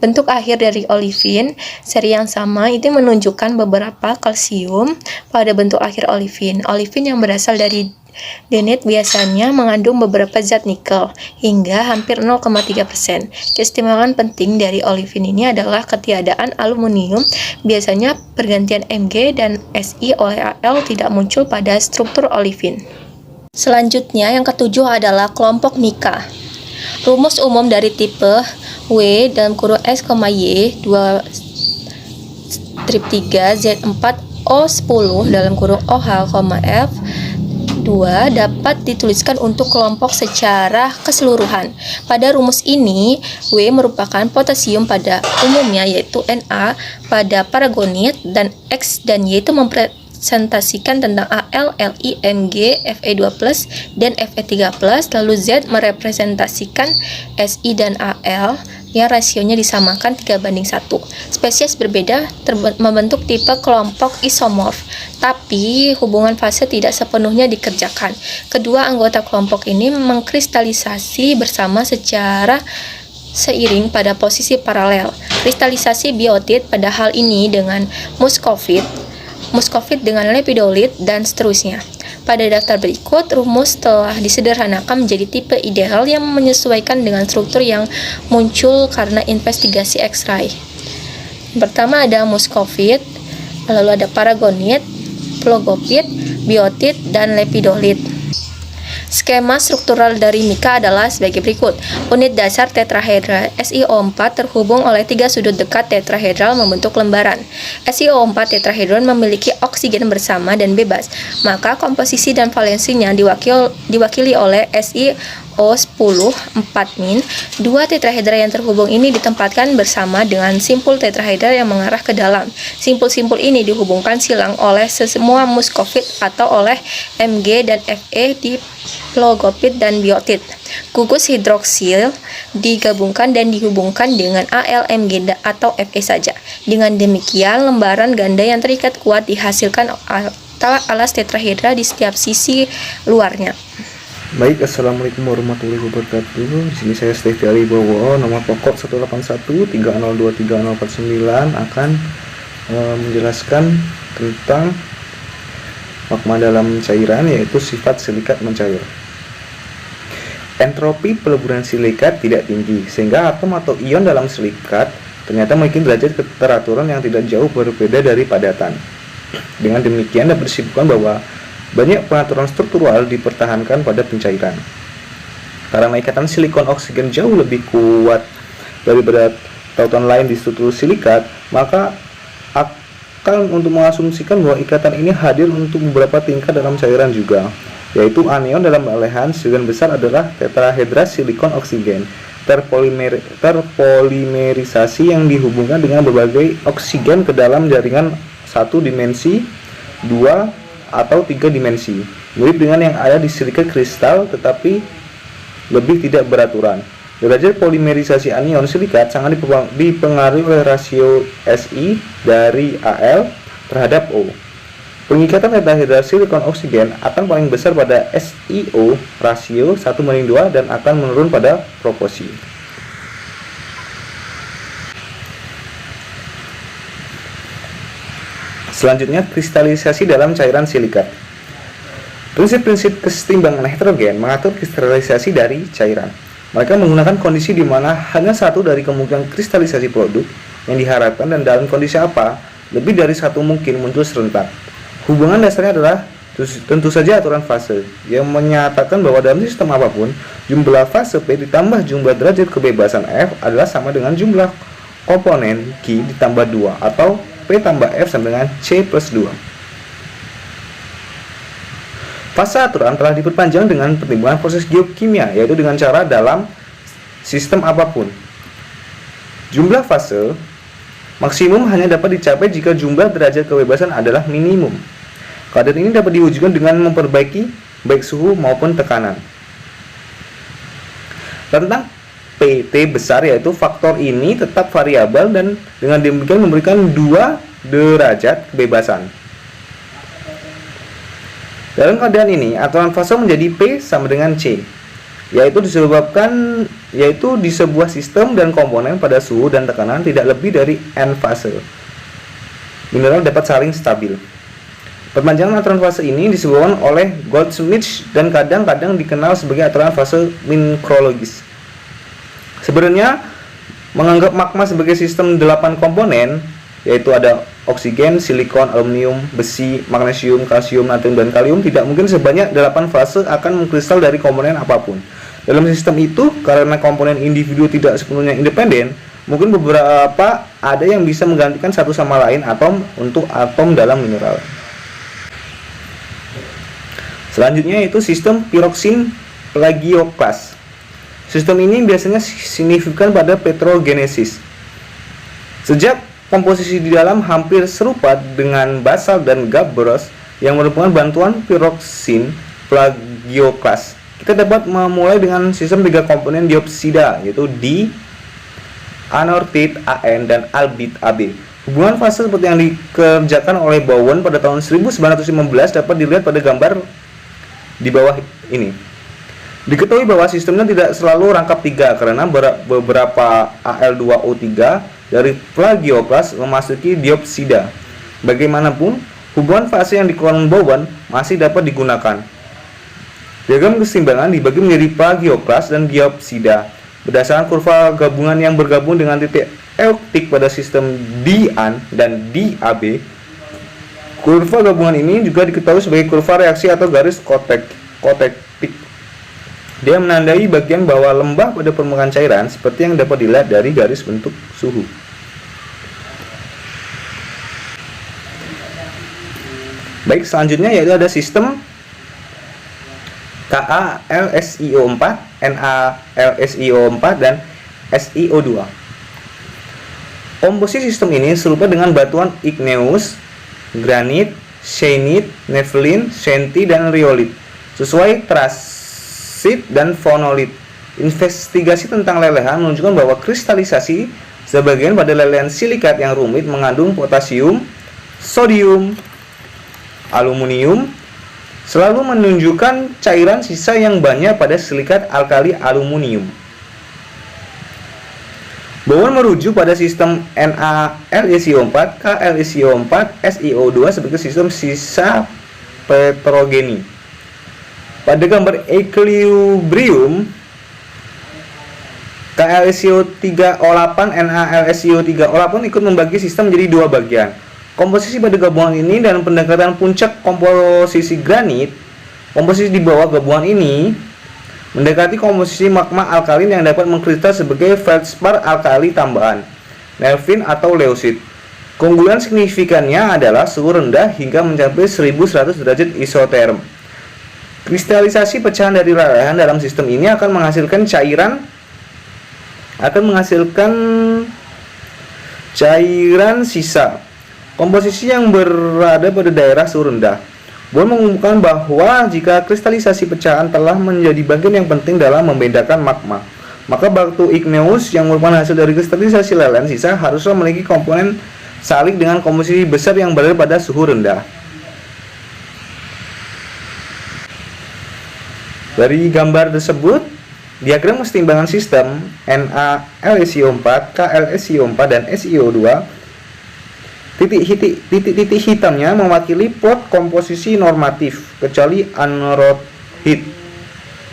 Bentuk akhir dari olivin, seri yang sama itu menunjukkan beberapa kalsium pada bentuk akhir olivin. Olivin yang berasal dari denit biasanya mengandung beberapa zat nikel, hingga hampir 0,3%. Keistimewaan penting dari olivin ini adalah ketiadaan aluminium. Biasanya pergantian Mg dan Si oleh Al tidak muncul pada struktur olivin. Selanjutnya, yang ketujuh adalah kelompok mica. Rumus umum dari tipe W dalam kurung S, Y 2 strip 3 Z4 O10 dalam kurung OH, F 2 dapat dituliskan untuk kelompok secara keseluruhan. Pada rumus ini, W merupakan potasium pada umumnya yaitu Na pada paragonit, dan X dan Y itu mempresentasikan tentang Al, Li, Mg, Fe2+, dan Fe3+, lalu Z merepresentasikan Si dan Al yang rasionya disamakan 3:1. Spesies berbeda membentuk tipe kelompok isomorf, tapi hubungan fase tidak sepenuhnya dikerjakan. Kedua anggota kelompok ini mengkristalisasi bersama secara seiring pada posisi paralel. Kristalisasi biotit pada hal ini dengan muscovit dengan lepidolit, dan seterusnya. Pada daftar berikut, rumus telah disederhanakan menjadi tipe ideal yang menyesuaikan dengan struktur yang muncul karena investigasi X-ray. Pertama ada muscovit, lalu ada paragonit, phlogopit, biotit, dan lepidolit. Skema struktural dari mica adalah sebagai berikut. Unit dasar tetrahedra SiO4 terhubung oleh 3 sudut dekat tetrahedral membentuk lembaran. SiO4 tetrahedron memiliki oksigen bersama dan bebas, maka komposisi dan valensinya diwakili oleh SiO10 4-. Dua tetrahedra yang terhubung ini ditempatkan bersama dengan simpul tetrahedra yang mengarah ke dalam. Simpul-simpul ini dihubungkan silang oleh semua muscovit atau oleh Mg dan Fe di phlogopit dan biotit. Gugus hidroksil digabungkan dan dihubungkan dengan Al, Mg atau Fe saja. Dengan demikian, lembaran ganda yang terikat kuat dihasilkan alas tetrahedra di setiap sisi luarnya. Baik, assalamualaikum warahmatullahi wabarakatuh. Di sini saya Stevi Alibowo, nomor pokok 18130230049 akan menjelaskan tentang magma dalam cairan, yaitu sifat silikat mencair. Entropi peleburan silikat tidak tinggi, sehingga atom atau ion dalam silikat ternyata memiliki derajat keteraturan yang tidak jauh berbeda dari padatan. Dengan demikian dapat disimpulkan bahwa banyak pengaturan struktural dipertahankan pada pencairan. Karena ikatan silikon oksigen jauh lebih kuat daripada tautan lain di struktur silikat, maka akal untuk mengasumsikan bahwa ikatan ini hadir untuk beberapa tingkat dalam cairan juga, yaitu anion dalam olehan sebagian besar adalah tetrahedra silikon oksigen terpolimerisasi yang dihubungkan dengan berbagai oksigen ke dalam jaringan 1 dimensi, 2 atau 3 dimensi, mirip dengan yang ada di silikat kristal tetapi lebih tidak beraturan. Derajat polimerisasi anion silikat sangat dipengaruhi oleh rasio Si dari Al terhadap O. Pengikatan tetrahedral silikon oksigen akan paling besar pada SiO rasio 1:2 dan akan menurun pada proporsi. Selanjutnya, kristalisasi dalam cairan silikat. Prinsip-prinsip kesetimbangan heterogen mengatur kristalisasi dari cairan. Mereka menggunakan kondisi di mana hanya satu dari kemungkinan kristalisasi produk yang diharapkan dan dalam kondisi apa lebih dari satu mungkin muncul serentak. Hubungan dasarnya adalah tentu saja aturan fase yang menyatakan bahwa dalam sistem apapun jumlah fase P ditambah jumlah derajat kebebasan F adalah sama dengan jumlah komponen Q ditambah 2 atau P tambah F sama dengan C plus 2. Fase aturan telah diperpanjang dengan pertimbangan proses geokimia, yaitu dengan cara dalam sistem apapun. Jumlah fase maksimum hanya dapat dicapai jika jumlah derajat kebebasan adalah minimum. Keadaan ini dapat diwujudkan dengan memperbaiki baik suhu maupun tekanan. Tentang PT besar, yaitu faktor ini tetap variabel dan dengan demikian memberikan 2 derajat kebebasan. Dalam keadaan ini, aturan fase menjadi P sama dengan C, yaitu di sebuah sistem dan komponen pada suhu dan tekanan tidak lebih dari N fase. Mineral dapat saling stabil. Perpanjangan aturan fase ini disebutkan oleh Goldsmith dan kadang-kadang dikenal sebagai aturan fase mikrologis. Sebenarnya, menganggap magma sebagai sistem 8 komponen, yaitu ada oksigen, silikon, aluminium, besi, magnesium, kalsium, natrium, dan kalium, tidak mungkin sebanyak 8 fase akan mengkristal dari komponen apapun. Dalam sistem itu, karena komponen individu tidak sepenuhnya independen, mungkin beberapa ada yang bisa menggantikan satu sama lain atom untuk atom dalam mineral. Selanjutnya yaitu sistem piroksin plagioklas. Sistem ini biasanya signifikan pada petrogenesis. Sejak komposisi di dalam hampir serupa dengan basalt dan gabbros yang merupakan bantuan piroksin plagioklas, kita dapat memulai dengan sistem 3 komponen dioksida, yaitu di, anortit An, dan albit Ab. Hubungan fase seperti yang dikerjakan oleh Bowen pada tahun 1915 dapat dilihat pada gambar di bawah ini. Diketahui bahwa sistemnya tidak selalu rangkap 3 karena beberapa Al2O3 dari plagioklas memasuki dioksida. Bagaimanapun, hubungan fase yang dikeluarkan Bowen masih dapat digunakan. Diagram keseimbangan dibagi menjadi plagioklas dan dioksida berdasarkan kurva gabungan yang bergabung dengan titik euktik pada sistem Di-An dan Di-Ab. Kurva gabungan ini juga diketahui sebagai kurva reaksi atau garis kotektik. Dia menandai bagian bawah lembah pada permukaan cairan seperti yang dapat dilihat dari garis bentuk suhu. Baik, selanjutnya yaitu ada sistem KaLSiO4, NaLSiO4, dan SiO2. Komposisi sistem ini serupa dengan batuan igneous, granit, syenit, nephelin, senti, dan riolit sesuai trasit dan fonolit. Investigasi tentang lelehan menunjukkan bahwa kristalisasi sebagian pada lelehan silikat yang rumit mengandung potasium, sodium, aluminium, selalu menunjukkan cairan sisa yang banyak pada silikat alkali aluminium. Bowen merujuk pada sistem NaLSiO4, KLSiO4, SiO2 sebagai sistem sisa petrogeni. Pada gambar equilibrium, KLSiO3O8, NaLSiO3O8 ikut membagi sistem menjadi 2 bagian. Komposisi pada gabungan ini dan pendekatan puncak komposisi granit, komposisi di bawah gabungan ini mendekati komposisi magma alkalin yang dapat mengkristal sebagai feldspar alkali tambahan, Nelvin atau leucit. Keunggulan signifikannya adalah suhu rendah hingga mencapai 1100 derajat isoterm. Kristalisasi pecahan dari lelehan dalam sistem ini akan menghasilkan cairan sisa. Komposisi yang berada pada daerah suhu rendah. Bowen mengumumkan bahwa jika kristalisasi pecahan telah menjadi bagian yang penting dalam membedakan magma, maka batu igneous yang merupakan hasil dari kristalisasi lelehan sisa haruslah memiliki komponen salik dengan komposisi besar yang berada pada suhu rendah. Dari gambar tersebut, diagram keseimbangan sistem NaLSiO4, KlSiO4, dan SiO2, titik hitamnya mewakili plot komposisi normatif kecuali anorthit.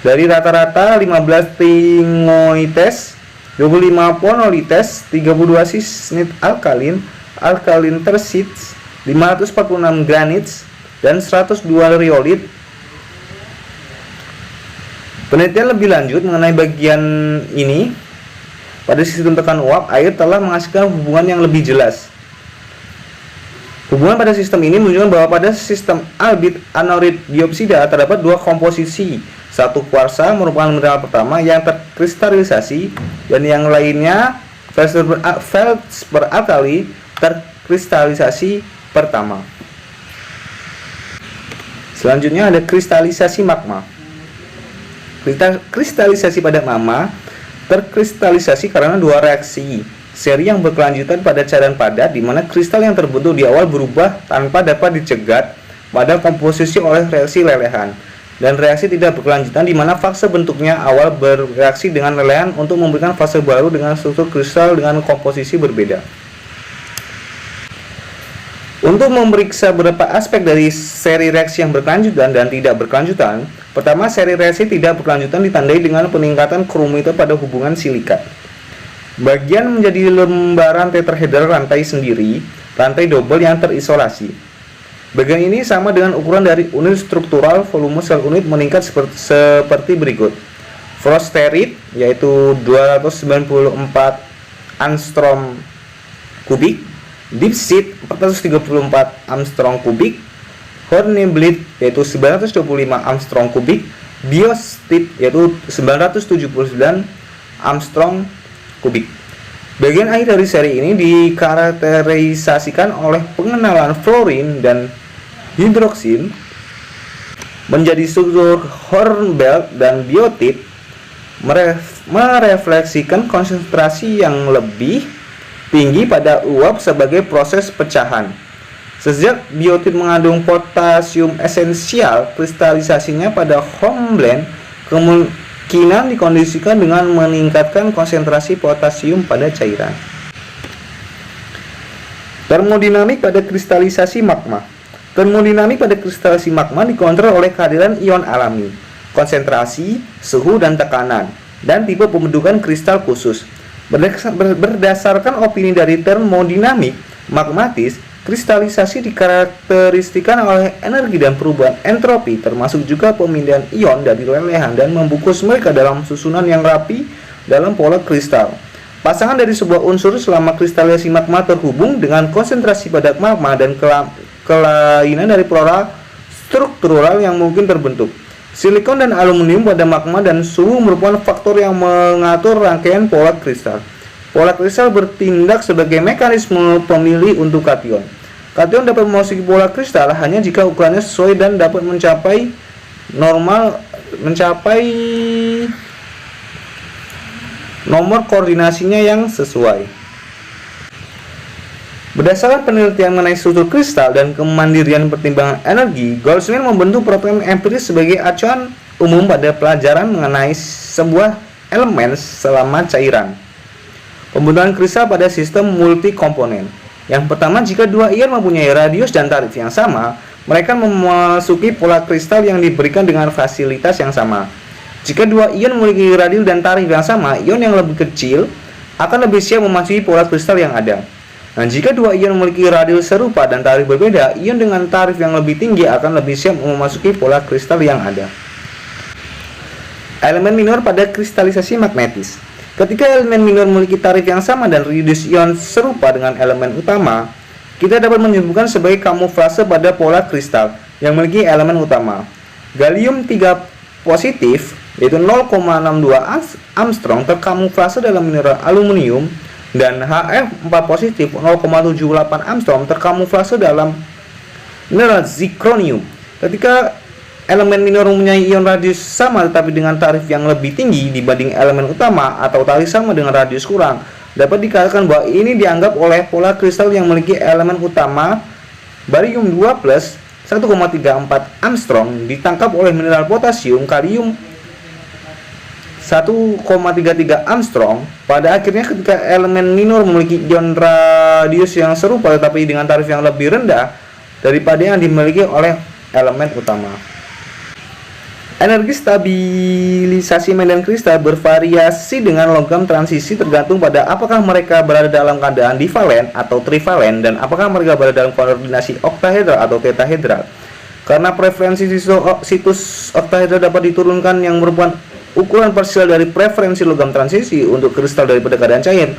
Dari rata-rata 15 tingoites, 25 ponolites, 32 cisnit alkalin tersites, 546 granites, dan 102 riolit. Penelitian lebih lanjut mengenai bagian ini, pada sistem tekan uap, air telah menghasilkan hubungan yang lebih jelas. Hubungan pada sistem ini menunjukkan bahwa pada sistem albit anorit dioksida terdapat dua komposisi. Satu kuarsa merupakan mineral pertama yang terkristalisasi, dan yang lainnya feldspar alkali terkristalisasi pertama. Selanjutnya ada kristalisasi magma. Kristalisasi pada magma terkristalisasi karena dua reaksi seri yang berkelanjutan pada cairan padat, di mana kristal yang terbentuk di awal berubah tanpa dapat dicegat pada komposisi oleh reaksi lelehan, dan reaksi tidak berkelanjutan di mana fase bentuknya awal bereaksi dengan lelehan untuk memberikan fase baru dengan struktur kristal dengan komposisi berbeda. Untuk memeriksa beberapa aspek dari seri reaksi yang berkelanjutan dan tidak berkelanjutan, pertama, seri reaksi tidak berkelanjutan ditandai dengan peningkatan kromometer pada hubungan silikat. Bagian menjadi lembaran tetrahedral rantai sendiri, rantai double yang terisolasi. Bagian ini sama dengan ukuran dari unit struktural, volume sel unit meningkat seperti berikut. Frosterit yaitu 294 angstrom kubik, Dipsit 434 angstrom kubik, Horniblit yaitu 925 angstrom kubik, Biostit yaitu 979 angstrom kubik. Bagian akhir dari seri ini dikarakterisasikan oleh pengenalan fluorin dan hidroksin menjadi struktur Hornbelt, dan biotit merefleksikan konsentrasi yang lebih tinggi pada uap sebagai proses pecahan. Sejak biotit mengandung potasium esensial, kristalisasinya pada Hornblende kemungkinan dikondisikan dengan meningkatkan konsentrasi potasium pada cairan. Termodinamik pada kristalisasi magma. Termodinamik pada kristalisasi magma dikontrol oleh kehadiran ion alami, konsentrasi, suhu, dan tekanan, dan tipe pembentukan kristal khusus. Berdasarkan opini dari termodinamik magmatis, kristalisasi dikarakteristikan oleh energi dan perubahan entropi, termasuk juga pemindahan ion dari lelehan dan membungkus mereka dalam susunan yang rapi dalam pola kristal. Pasangan dari sebuah unsur selama kristalisasi magma terhubung dengan konsentrasi pada magma dan kelainan dari pola struktural yang mungkin terbentuk. Silikon dan aluminium pada magma dan suhu merupakan faktor yang mengatur rangkaian pola kristal. Pola kristal bertindak sebagai mekanisme pemilih untuk kation. Kation dapat memasuki pola kristal hanya jika ukurannya sesuai dan dapat mencapai nomor koordinasinya yang sesuai. Berdasarkan penelitian mengenai struktur kristal dan kemandirian pertimbangan energi, Goldschmidt membentuk protein empiris sebagai acuan umum pada pelajaran mengenai sebuah elemen selama cairan. Pembentukan kristal pada sistem multi komponen. Yang pertama, jika dua ion mempunyai radius dan tarif yang sama, mereka memasuki pola kristal yang diberikan dengan fasilitas yang sama. Jika dua ion memiliki radius dan tarif yang sama, ion yang lebih kecil akan lebih siap memasuki pola kristal yang ada. Nah, jika dua ion memiliki radius serupa dan tarif berbeda, ion dengan tarif yang lebih tinggi akan lebih siap memasuki pola kristal yang ada. Elemen minor pada kristalisasi magnetis. Ketika elemen minor memiliki tarif yang sama dan radius ion serupa dengan elemen utama, kita dapat menyebutkan sebagai kamuflase pada pola kristal yang memiliki elemen utama. Gallium 3 positif yaitu 0,62 angstrom terkamuflase dalam mineral aluminium, dan Hf4 positif 0,78 angstrom terkamuflase dalam mineral zirconium. Ketika elemen minor mempunyai ion radius sama tetapi dengan tarif yang lebih tinggi dibanding elemen utama, atau tarif sama dengan radius kurang, dapat dikatakan bahwa ini dianggap oleh pola kristal yang memiliki elemen utama barium 2 plus 1,34 angstrom ditangkap oleh mineral potasium, kalium 1,33 Armstrong. Pada akhirnya ketika elemen minor memiliki ion radius yang serupa tetapi dengan tarif yang lebih rendah daripada yang dimiliki oleh elemen utama. Energi stabilisasi medan kristal bervariasi dengan logam transisi tergantung pada apakah mereka berada dalam keadaan divalen atau trivalen dan apakah mereka berada dalam koordinasi oktahedral atau tetahedral. Karena preferensi situs oktahedral dapat diturunkan yang merupakan ukuran parsial dari preferensi logam transisi untuk kristal daripada keadaan cair.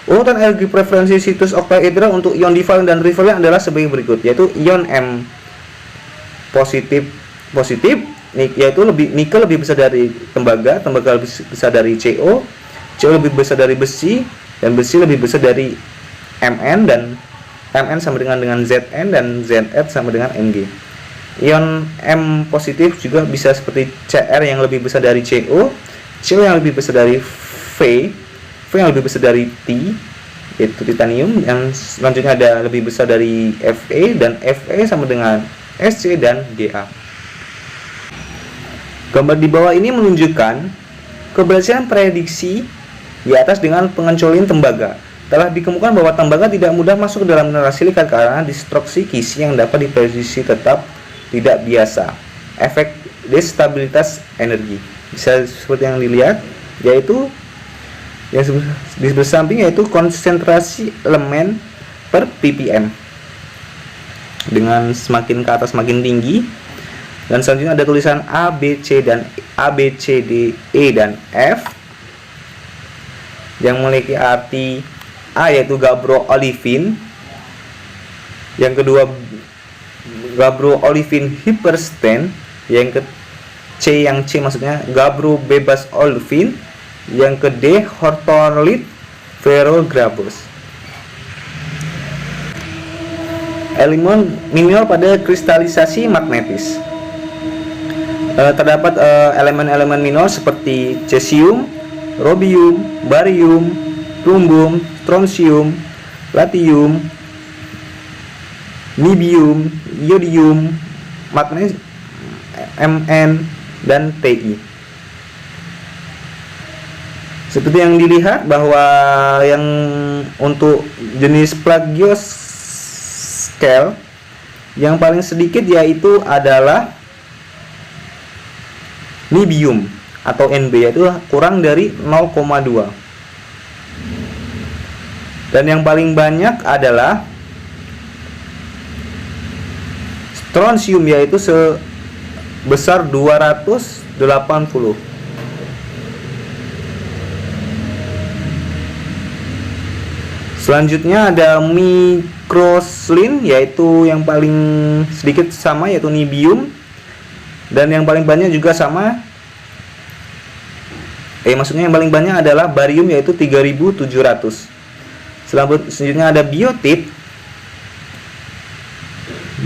Urutan energi preferensi situs oktahedral untuk ion divalen dan trivalen adalah sebagai berikut, yaitu ion M positif yaitu nikel lebih besar dari tembaga lebih besar dari CO lebih besar dari besi, dan besi lebih besar dari Mn, dan Mn sama dengan Zn, dan Zn sama dengan Mg. Ion M positif juga bisa seperti Cr yang lebih besar dari CO yang lebih besar dari V yang lebih besar dari T, yaitu titanium, yang selanjutnya ada lebih besar dari Fe, dan Fe sama dengan Sc dan Ga. Gambar di bawah ini menunjukkan keberhasilan prediksi di atas dengan pengecualian tembaga. Telah dikemukakan bahwa tembaga tidak mudah masuk ke dalam mineral silikat karena destruksi kisi yang dapat diprediksi tetap tidak biasa. Efek destabilitas energi bisa seperti yang dilihat, yaitu yang di sebelah samping yaitu konsentrasi elemen per ppm dengan semakin ke atas semakin tinggi. Dan selanjutnya ada tulisan A, B, C, D, E, dan F yang memiliki arti A yaitu gabro-olivin, yang kedua gabro-olivin hypersten, yang ke C maksudnya gabro-bebas olivin, yang ke D hortonlit ferrograbus. Elemen minor pada kristalisasi magnetis. Terdapat elemen-elemen minor seperti cesium, robium, barium, plumbum, strontium, latium, nibium, iodium, magnesium, Mn, dan Ti. Seperti yang dilihat bahwa yang untuk jenis plagioscale yang paling sedikit yaitu adalah nibium atau Nb, yaitu kurang dari 0,2, dan yang paling banyak adalah strontium yaitu sebesar 280. Selanjutnya ada microslin yaitu yang paling sedikit sama yaitu nibium, dan yang paling banyak juga sama, maksudnya yang paling banyak adalah barium yaitu 3700. Selanjutnya ada biotit.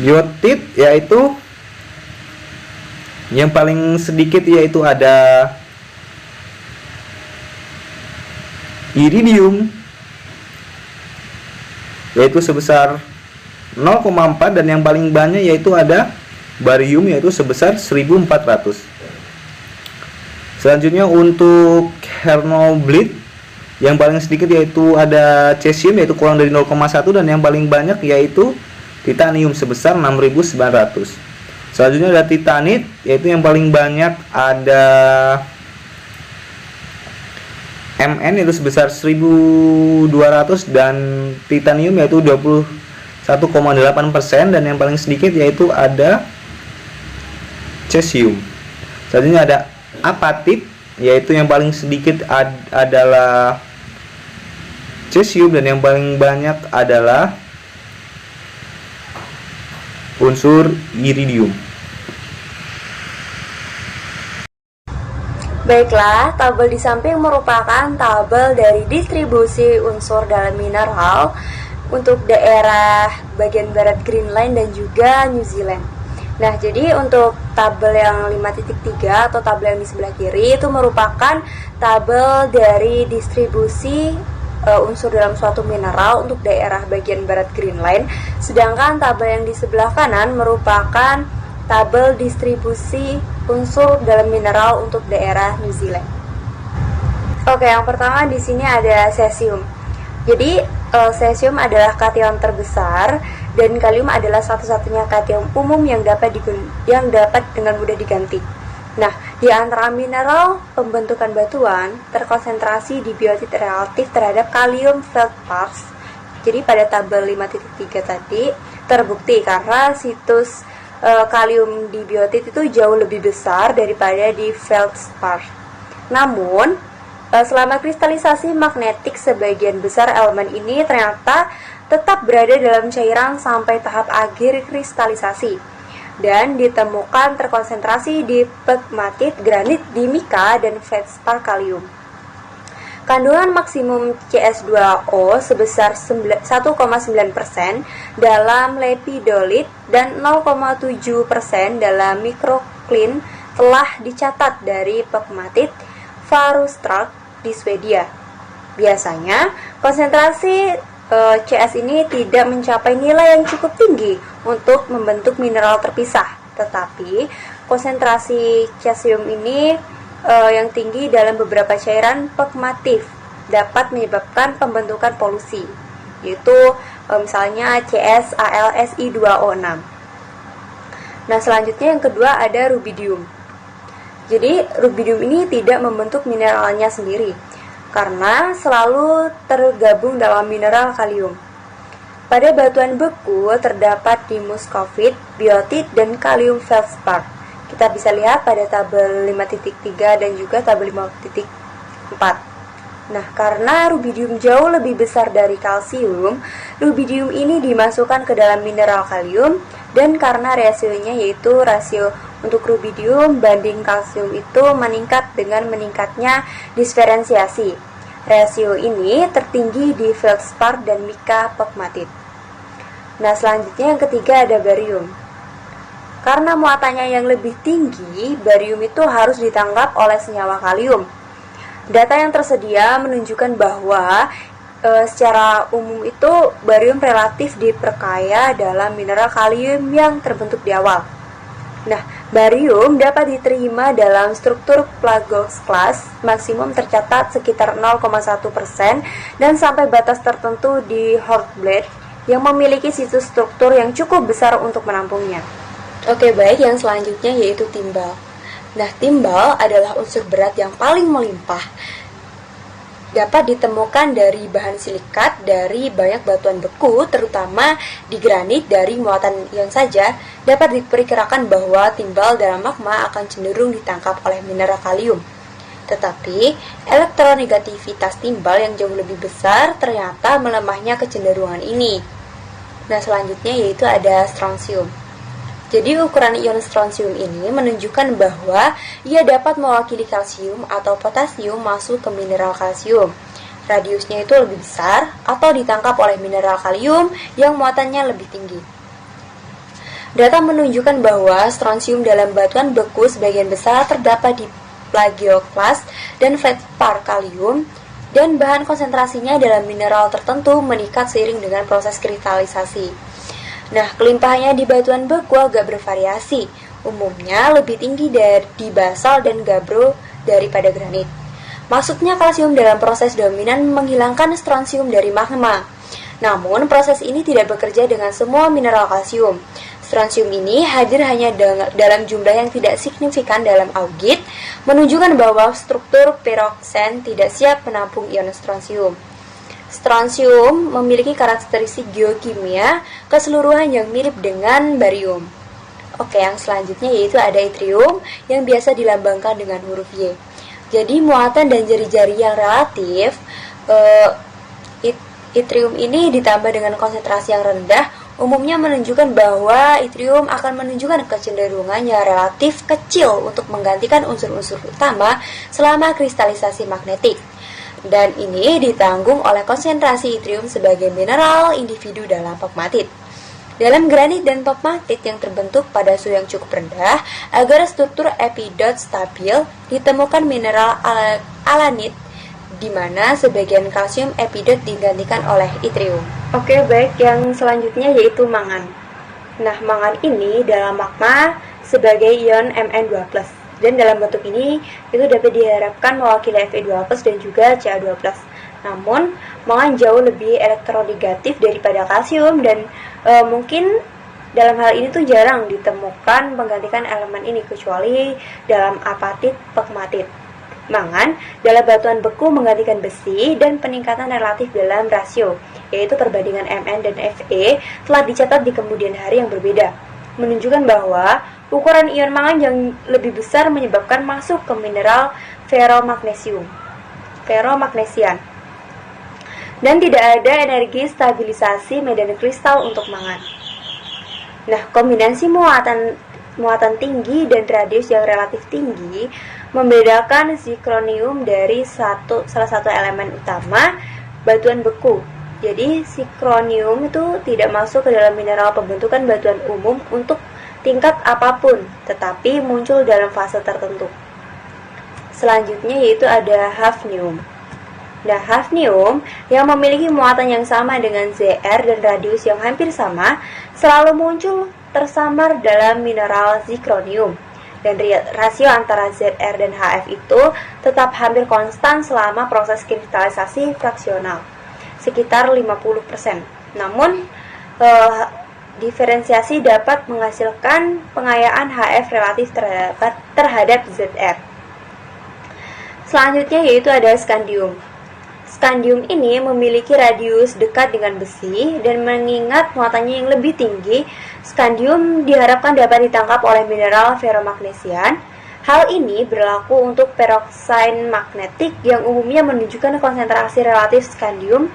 Biotit yaitu yang paling sedikit yaitu ada iridium yaitu sebesar 0,4, dan yang paling banyak yaitu ada barium yaitu sebesar 1400. Selanjutnya untuk hernoblit yang paling sedikit yaitu ada cesium yaitu kurang dari 0,1, dan yang paling banyak yaitu titanium sebesar 6900. Selanjutnya ada titanit yaitu yang paling banyak ada Mn yaitu sebesar 1200, dan titanium yaitu 21,8%, dan yang paling sedikit yaitu ada cesium. Selanjutnya ada apatit yaitu yang paling sedikit adalah cesium, dan yang paling banyak adalah unsur iridium. Baiklah, tabel di samping merupakan tabel dari distribusi unsur dalam mineral untuk daerah bagian barat Greenland dan juga New Zealand. Nah, jadi untuk tabel yang 5.3 atau tabel yang di sebelah kiri itu merupakan tabel dari distribusi unsur dalam suatu mineral untuk daerah bagian barat Greenland, sedangkan tabel yang di sebelah kanan merupakan tabel distribusi unsur dalam mineral untuk daerah New Zealand. Oke, yang pertama di sini ada cesium. Jadi cesium adalah kation terbesar dan kalium adalah satu-satunya kation umum yang dapat dengan mudah diganti. Nah, di antara mineral pembentukan batuan terkonsentrasi di biotit relatif terhadap kalium feldspars. Jadi pada tabel 5.3 tadi terbukti karena situs kalium di biotit itu jauh lebih besar daripada di feldspar. Namun, selama kristalisasi magnetik, sebagian besar elemen ini ternyata tetap berada dalam cairan sampai tahap akhir kristalisasi dan ditemukan terkonsentrasi di pegmatit, granit, di mika, dan feldspar kalium. Kandungan maksimum CS2O sebesar 1,9% dalam lepidolit dan 0,7% dalam mikroklin telah dicatat dari pegmatit Farustrak di Swedia. Biasanya, konsentrasi CS ini tidak mencapai nilai yang cukup tinggi untuk membentuk mineral terpisah, tetapi konsentrasi cesium ini yang tinggi dalam beberapa cairan pegmatif dapat menyebabkan pembentukan polusi, yaitu misalnya CsAlSi2O6. Nah, selanjutnya yang kedua ada rubidium. Jadi, rubidium ini tidak membentuk mineralnya sendiri, karena selalu tergabung dalam mineral kalium. Pada batuan beku terdapat di muskovit, biotit, dan kalium feldspar. Kita bisa lihat pada tabel 5.3 dan juga tabel 5.4. Nah, karena rubidium jauh lebih besar dari kalsium, rubidium ini dimasukkan ke dalam mineral kalium, dan karena rasionya yaitu rasio untuk rubidium banding kalsium itu meningkat dengan meningkatnya diferensiasi. Rasio ini tertinggi di feldspar dan mika pegmatit. Nah, selanjutnya yang ketiga ada barium. Karena muatannya yang lebih tinggi, barium itu harus ditangkap oleh senyawa kalium. Data yang tersedia menunjukkan bahwa secara umum itu barium relatif diperkaya dalam mineral kalium yang terbentuk di awal. Nah, barium dapat diterima dalam struktur Plagox class, maksimum tercatat sekitar 0,1% dan sampai batas tertentu di Hornblende yang memiliki situs struktur yang cukup besar untuk menampungnya. Oke, baik, yang selanjutnya yaitu timbal. Nah, timbal adalah unsur berat yang paling melimpah. Dapat ditemukan dari bahan silikat dari banyak batuan beku, terutama di granit. Dari muatan ion saja dapat diperkirakan bahwa timbal dalam magma akan cenderung ditangkap oleh mineral kalium. Tetapi, elektronegativitas timbal yang jauh lebih besar ternyata melemahnya kecenderungan ini. Nah, selanjutnya yaitu ada strontium. Jadi ukuran ion strontium ini menunjukkan bahwa ia dapat mewakili kalsium atau potasium masuk ke mineral kalsium. Radiusnya itu lebih besar atau ditangkap oleh mineral kalium yang muatannya lebih tinggi. Data menunjukkan bahwa strontium dalam batuan beku sebagian besar terdapat di plagioclase dan feldspar kalium, dan bahan konsentrasinya dalam mineral tertentu meningkat seiring dengan proses kristalisasi. Nah, kelimpahannya di batuan beku agak bervariasi, umumnya lebih tinggi di basal dan gabbro daripada granit. Masuknya kalsium dalam proses dominan menghilangkan strontium dari magma. Namun, proses ini tidak bekerja dengan semua mineral kalsium. Strontium ini hadir hanya dalam jumlah yang tidak signifikan dalam augit, menunjukkan bahwa struktur peroksen tidak siap menampung ion strontium. Strontium memiliki karakteristik geokimia keseluruhan yang mirip dengan barium. Oke, yang selanjutnya yaitu ada yttrium yang biasa dilambangkan dengan huruf Y. Jadi muatan dan jari-jari yang relatif, yttrium ini ditambah dengan konsentrasi yang rendah, umumnya menunjukkan bahwa yttrium akan menunjukkan kecenderungannya relatif kecil untuk menggantikan unsur-unsur utama selama kristalisasi magnetik. Dan ini ditanggung oleh konsentrasi yttrium sebagai mineral individu dalam pegmatit. Dalam granit dan pegmatit yang terbentuk pada suhu yang cukup rendah, agar struktur epidot stabil, ditemukan mineral alanit, di mana sebagian kalsium epidot digantikan oleh yttrium. Oke, baik, yang selanjutnya yaitu mangan. Nah, mangan ini dalam magma sebagai ion Mn2+. Dan dalam bentuk ini itu dapat diharapkan mewakili Fe2+ dan juga Ca2+. Namun, mangan jauh lebih elektronegatif daripada kalsium dan mungkin dalam hal ini tuh jarang ditemukan penggantikan elemen ini kecuali dalam apatit pegmatit. Mangan dalam batuan beku menggantikan besi dan peningkatan relatif dalam rasio, yaitu perbandingan Mn dan Fe telah dicatat di kemudian hari yang berbeda, menunjukkan bahwa ukuran ion mangan yang lebih besar menyebabkan masuk ke mineral ferromagnesian. Dan tidak ada energi stabilisasi medan kristal untuk mangan. Nah, kombinasi muatan tinggi dan radius yang relatif tinggi membedakan zikronium dari salah satu elemen utama batuan beku. Jadi, zikronium itu tidak masuk ke dalam mineral pembentukan batuan umum untuk tingkat apapun, tetapi muncul dalam fase tertentu. Selanjutnya yaitu ada hafnium. Nah, hafnium yang memiliki muatan yang sama dengan Zr dan radius yang hampir sama selalu muncul tersamar dalam mineral zikronium. Dan rasio antara Zr dan Hf itu tetap hampir konstan selama proses kristalisasi fraksional, sekitar 50%. Namun, diferensiasi dapat menghasilkan pengayaan Hf relatif terhadap Zr. Selanjutnya yaitu ada skandium. Skandium ini memiliki radius dekat dengan besi dan mengingat muatannya yang lebih tinggi, skandium diharapkan dapat ditangkap oleh mineral ferromagnesian. Hal ini berlaku untuk peroksida magnetik yang umumnya menunjukkan konsentrasi relatif skandium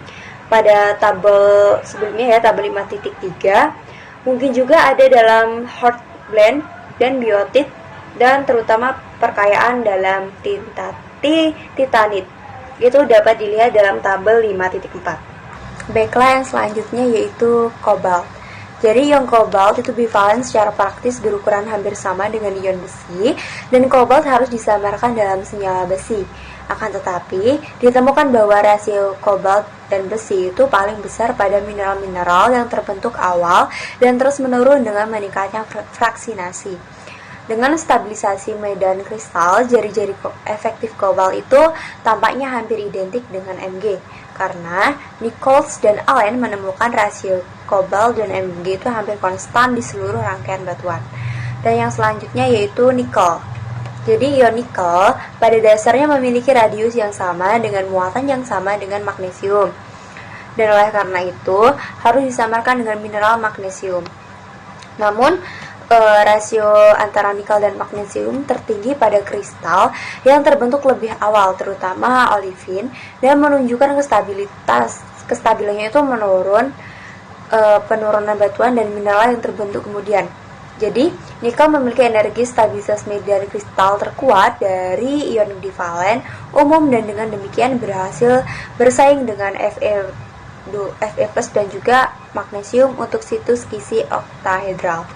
pada tabel sebelumnya ya, tabel 5.3. Mungkin juga ada dalam hornblende dan biotit dan terutama perkayaan dalam titanit. Itu dapat dilihat dalam tabel 5.4. Baiklah, yang selanjutnya yaitu kobalt. Jadi ion kobalt itu bivalen secara praktis berukuran hampir sama dengan ion besi dan kobalt harus disamarkan dalam senyawa besi. Akan tetapi, ditemukan bahwa rasio kobalt dan besi itu paling besar pada mineral-mineral yang terbentuk awal dan terus menurun dengan meningkatnya fraksinasi. Dengan stabilisasi medan kristal, jari-jari efektif kobalt itu tampaknya hampir identik dengan Mg, karena Nichols dan Allen menemukan rasio kobalt dan Mg itu hampir konstan di seluruh rangkaian batuan. Dan yang selanjutnya yaitu nikel. Jadi ion nikel pada dasarnya memiliki radius yang sama dengan muatan yang sama dengan magnesium. Dan oleh karena itu harus disamarkan dengan mineral magnesium. Namun rasio antara nikel dan magnesium tertinggi pada kristal yang terbentuk lebih awal, terutama olivin, dan menunjukkan kestabilannya itu menurun, penurunan batuan dan mineral yang terbentuk kemudian. Jadi, nikel memiliki energi stabilitas medan kristal terkuat dari ion divalen umum dan dengan demikian berhasil bersaing dengan Fe+ dan juga magnesium untuk situs kisi oktahedral.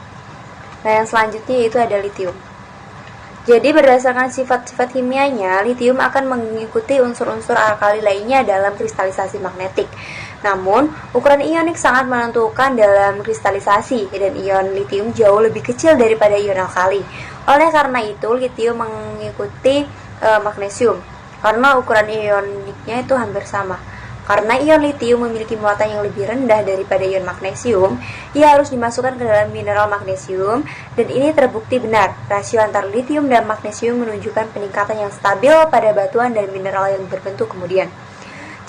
Nah, yang selanjutnya yaitu ada litium. Jadi berdasarkan sifat-sifat kimianya, litium akan mengikuti unsur-unsur alkali lainnya dalam kristalisasi magnetik. Namun, ukuran ionik sangat menentukan dalam kristalisasi dan ion litium jauh lebih kecil daripada ion alkali. Oleh karena itu, litium mengikuti magnesium karena ukuran ioniknya itu hampir sama. Karena ion litium memiliki muatan yang lebih rendah daripada ion magnesium, ia harus dimasukkan ke dalam mineral magnesium, dan ini terbukti benar. Rasio antara litium dan magnesium menunjukkan peningkatan yang stabil pada batuan dan mineral yang berbentuk kemudian.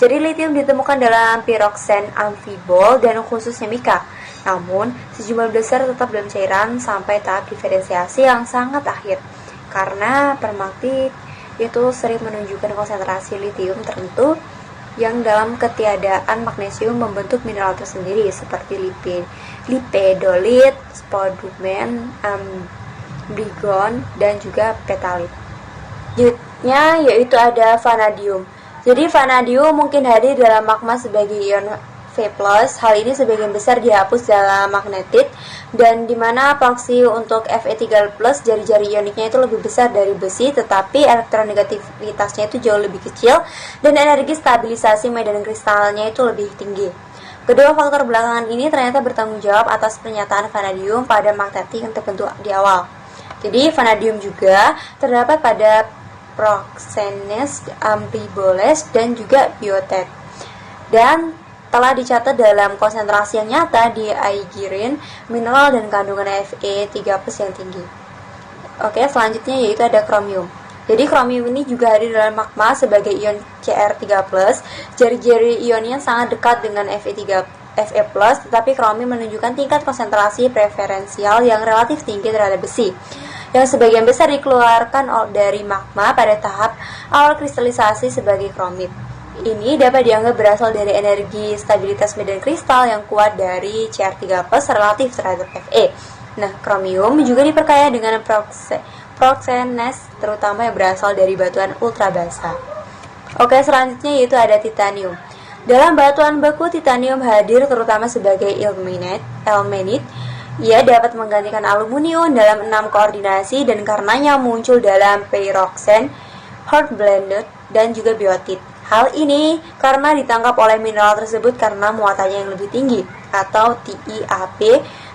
Jadi litium ditemukan dalam piroksen amfibol dan khususnya mika. Namun, sejumlah besar tetap dalam cairan sampai tahap diferensiasi yang sangat akhir. Karena permaktit itu sering menunjukkan konsentrasi litium tertentu yang dalam ketiadaan magnesium membentuk mineral tersendiri seperti lipedolit, spodumen, ambligon, dan juga petalit. Selanjutnya yaitu ada vanadium. Jadi vanadium mungkin hadir dalam magma sebagai ion V+, hal ini sebagian besar dihapus dalam magnetit, dan dimana proksi untuk Fe3+, jari-jari ioniknya itu lebih besar dari besi, tetapi elektronegativitasnya itu jauh lebih kecil, dan energi stabilisasi medan kristalnya itu lebih tinggi. Kedua faktor belakangan ini ternyata bertanggung jawab atas pernyataan vanadium pada magnetik yang terbentuk di awal. Jadi vanadium juga terdapat pada Proxenes ambibolens dan juga biotet. Dan telah dicatat dalam konsentrasi yang nyata di aigirin, mineral dan kandungan Fe 3+ yang tinggi. Oke, selanjutnya yaitu ada kromium. Jadi kromium ini juga hadir dalam magma sebagai ion Cr3+. Jari-jari ionnya sangat dekat dengan Fe+, tetapi kromium menunjukkan tingkat konsentrasi preferensial yang relatif tinggi terhadap besi, yang sebagian besar dikeluarkan dari magma pada tahap awal kristalisasi sebagai kromit. Ini dapat dianggap berasal dari energi stabilitas medan kristal yang kuat dari Cr3+ relatif terhadap Fe. Nah, kromium juga diperkaya dengan proxenes, terutama yang berasal dari batuan ultra basa. Oke, selanjutnya yaitu ada titanium. Dalam batuan beku, titanium hadir terutama sebagai ilmenite. Ia dapat menggantikan aluminium dalam 6 koordinasi dan karenanya muncul dalam pyroxene, hornblende, dan juga biotit. Hal ini karena ditangkap oleh mineral tersebut karena muatannya yang lebih tinggi atau TiAp.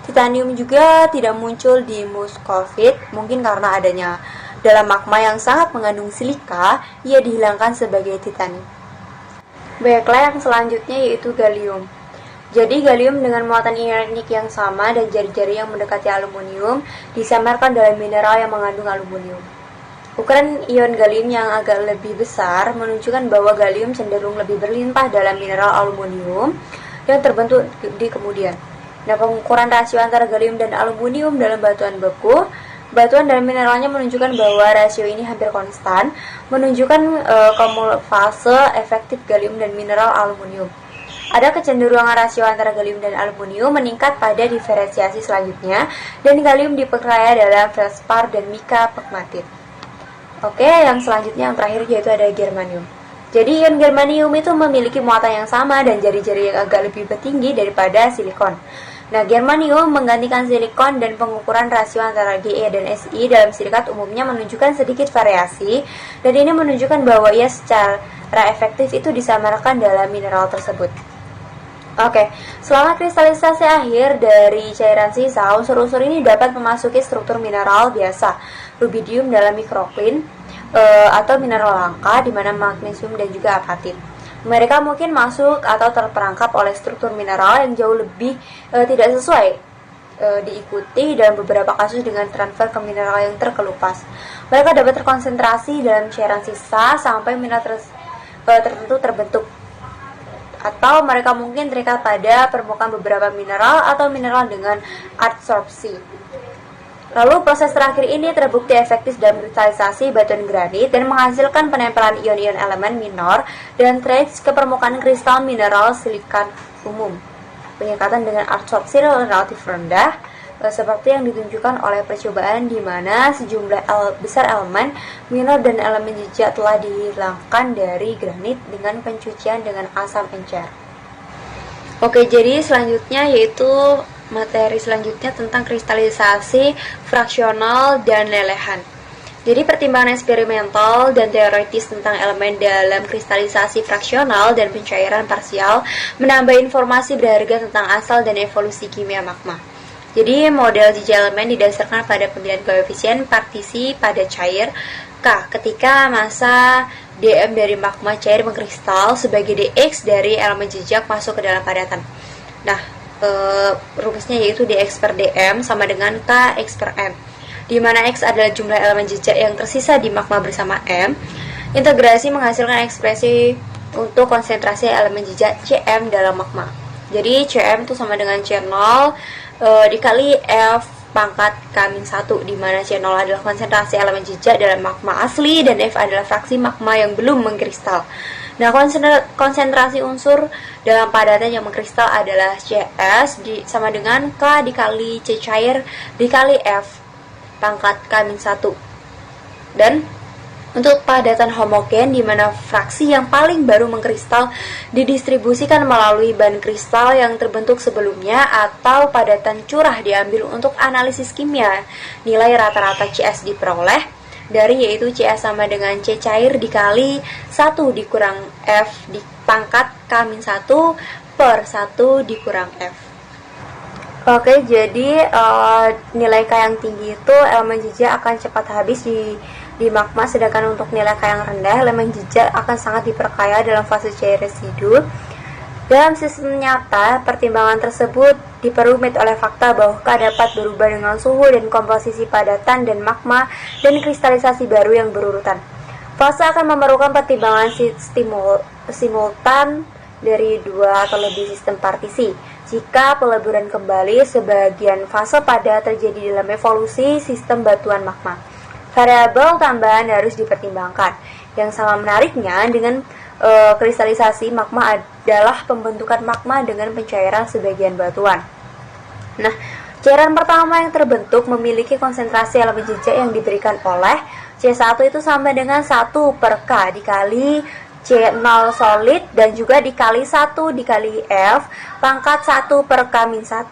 Titanium juga tidak muncul di muscovite, mungkin karena adanya dalam magma yang sangat mengandung silika, ia dihilangkan sebagai titanium. Baiklah, yang selanjutnya yaitu gallium. Jadi gallium dengan muatan ionik yang sama dan jari-jari yang mendekati aluminium disamarkan dalam mineral yang mengandung aluminium. Ukuran ion gallium yang agak lebih besar menunjukkan bahwa gallium cenderung lebih berlimpah dalam mineral aluminium yang terbentuk di kemudian. Nah, pengukuran rasio antara gallium dan aluminium dalam batuan beku, batuan dan mineralnya menunjukkan bahwa rasio ini hampir konstan, menunjukkan fase efektif gallium dan mineral aluminium. Ada kecenderungan rasio antara gallium dan aluminium meningkat pada diferensiasi selanjutnya, dan gallium diperkaya dalam feldspar dan mika pegmatit. Oke, yang selanjutnya yang terakhir yaitu ada germanium. Jadi ion germanium itu memiliki muatan yang sama dan jari-jari yang agak lebih tinggi daripada silikon. Nah, germanium menggantikan silikon dan pengukuran rasio antara Ge dan Si dalam silikat umumnya menunjukkan sedikit variasi, dan ini menunjukkan bahwa ia secara efektif itu disamarkan dalam mineral tersebut. Oke, selama kristalisasi akhir dari cairan sisa, unsur-unsur ini dapat memasuki struktur mineral biasa, rubidium dalam mikrocline, atau mineral langka di mana magnesium dan juga apatit. Mereka mungkin masuk atau terperangkap oleh struktur mineral yang jauh lebih tidak sesuai, diikuti dalam beberapa kasus dengan transfer ke mineral yang terkelupas. Mereka dapat terkonsentrasi dalam cairan sisa sampai mineral tertentu terbentuk, atau mereka mungkin terikat pada permukaan beberapa mineral atau mineral dengan adsorpsi. Lalu proses terakhir ini terbukti efektif dalam kristalisasi batuan granit dan menghasilkan penempelan ion-ion elemen minor dan trace ke permukaan kristal mineral silikat umum. Penyekatan dengan adsorpsi relatif rendah, seperti yang ditunjukkan oleh percobaan di mana sejumlah besar elemen minor dan elemen jejak telah dihilangkan dari granit dengan pencucian dengan asam encer. Oke, jadi selanjutnya yaitu materi selanjutnya tentang kristalisasi fraksional dan lelehan. Jadi pertimbangan eksperimental dan teoritis tentang elemen dalam kristalisasi fraksional dan pencairan parsial menambah informasi berharga tentang asal dan evolusi kimia magma. Jadi model jejak elemen didasarkan pada pemilihan koefisien partisi pada cair K ketika massa dm dari magma cair mengkristal sebagai dx dari elemen jejak masuk ke dalam padatan. Nah, rumusnya yaitu dx per dm sama dengan k x per m, di mana x adalah jumlah elemen jejak yang tersisa di magma bersama m. Integrasi menghasilkan ekspresi untuk konsentrasi elemen jejak Cm dalam magma. Jadi Cm itu sama dengan C0 dikali F pangkat K-1, di mana C0 adalah konsentrasi elemen jejak dalam magma asli dan F adalah fraksi magma yang belum mengkristal. Nah, konsentrasi unsur dalam padatan yang mengkristal adalah Cs sama dengan K dikali C cair dikali F pangkat K-1. Dan untuk padatan homogen di mana fraksi yang paling baru mengkristal didistribusikan melalui ban kristal yang terbentuk sebelumnya, atau padatan curah diambil untuk analisis kimia, nilai rata-rata Cs diperoleh dari yaitu Cs sama dengan C cair dikali 1 dikurang F di pangkat K-1 per 1 dikurang F. Oke, jadi nilai K yang tinggi itu elemen jejak akan cepat habis di magma, sedangkan untuk nilai K yang rendah, elemen jejak akan sangat diperkaya dalam fase cair residu. Dalam sistem nyata, pertimbangan tersebut diperumit oleh fakta bahwa K dapat berubah dengan suhu dan komposisi padatan dan magma dan kristalisasi baru yang berurutan. Fase akan memerlukan pertimbangan simultan dari 2 atau lebih sistem partisi. Jika peleburan kembali, sebagian fase pada terjadi dalam evolusi sistem batuan magma. Variabel tambahan harus dipertimbangkan. Yang sama menariknya dengan kristalisasi magma adalah pembentukan magma dengan pencairan sebagian batuan. Nah, cairan pertama yang terbentuk memiliki konsentrasi elemen jejak yang diberikan oleh C1 itu sama dengan 1 per K dikali C0 solid dan juga dikali 1 dikali F pangkat 1 per K-1,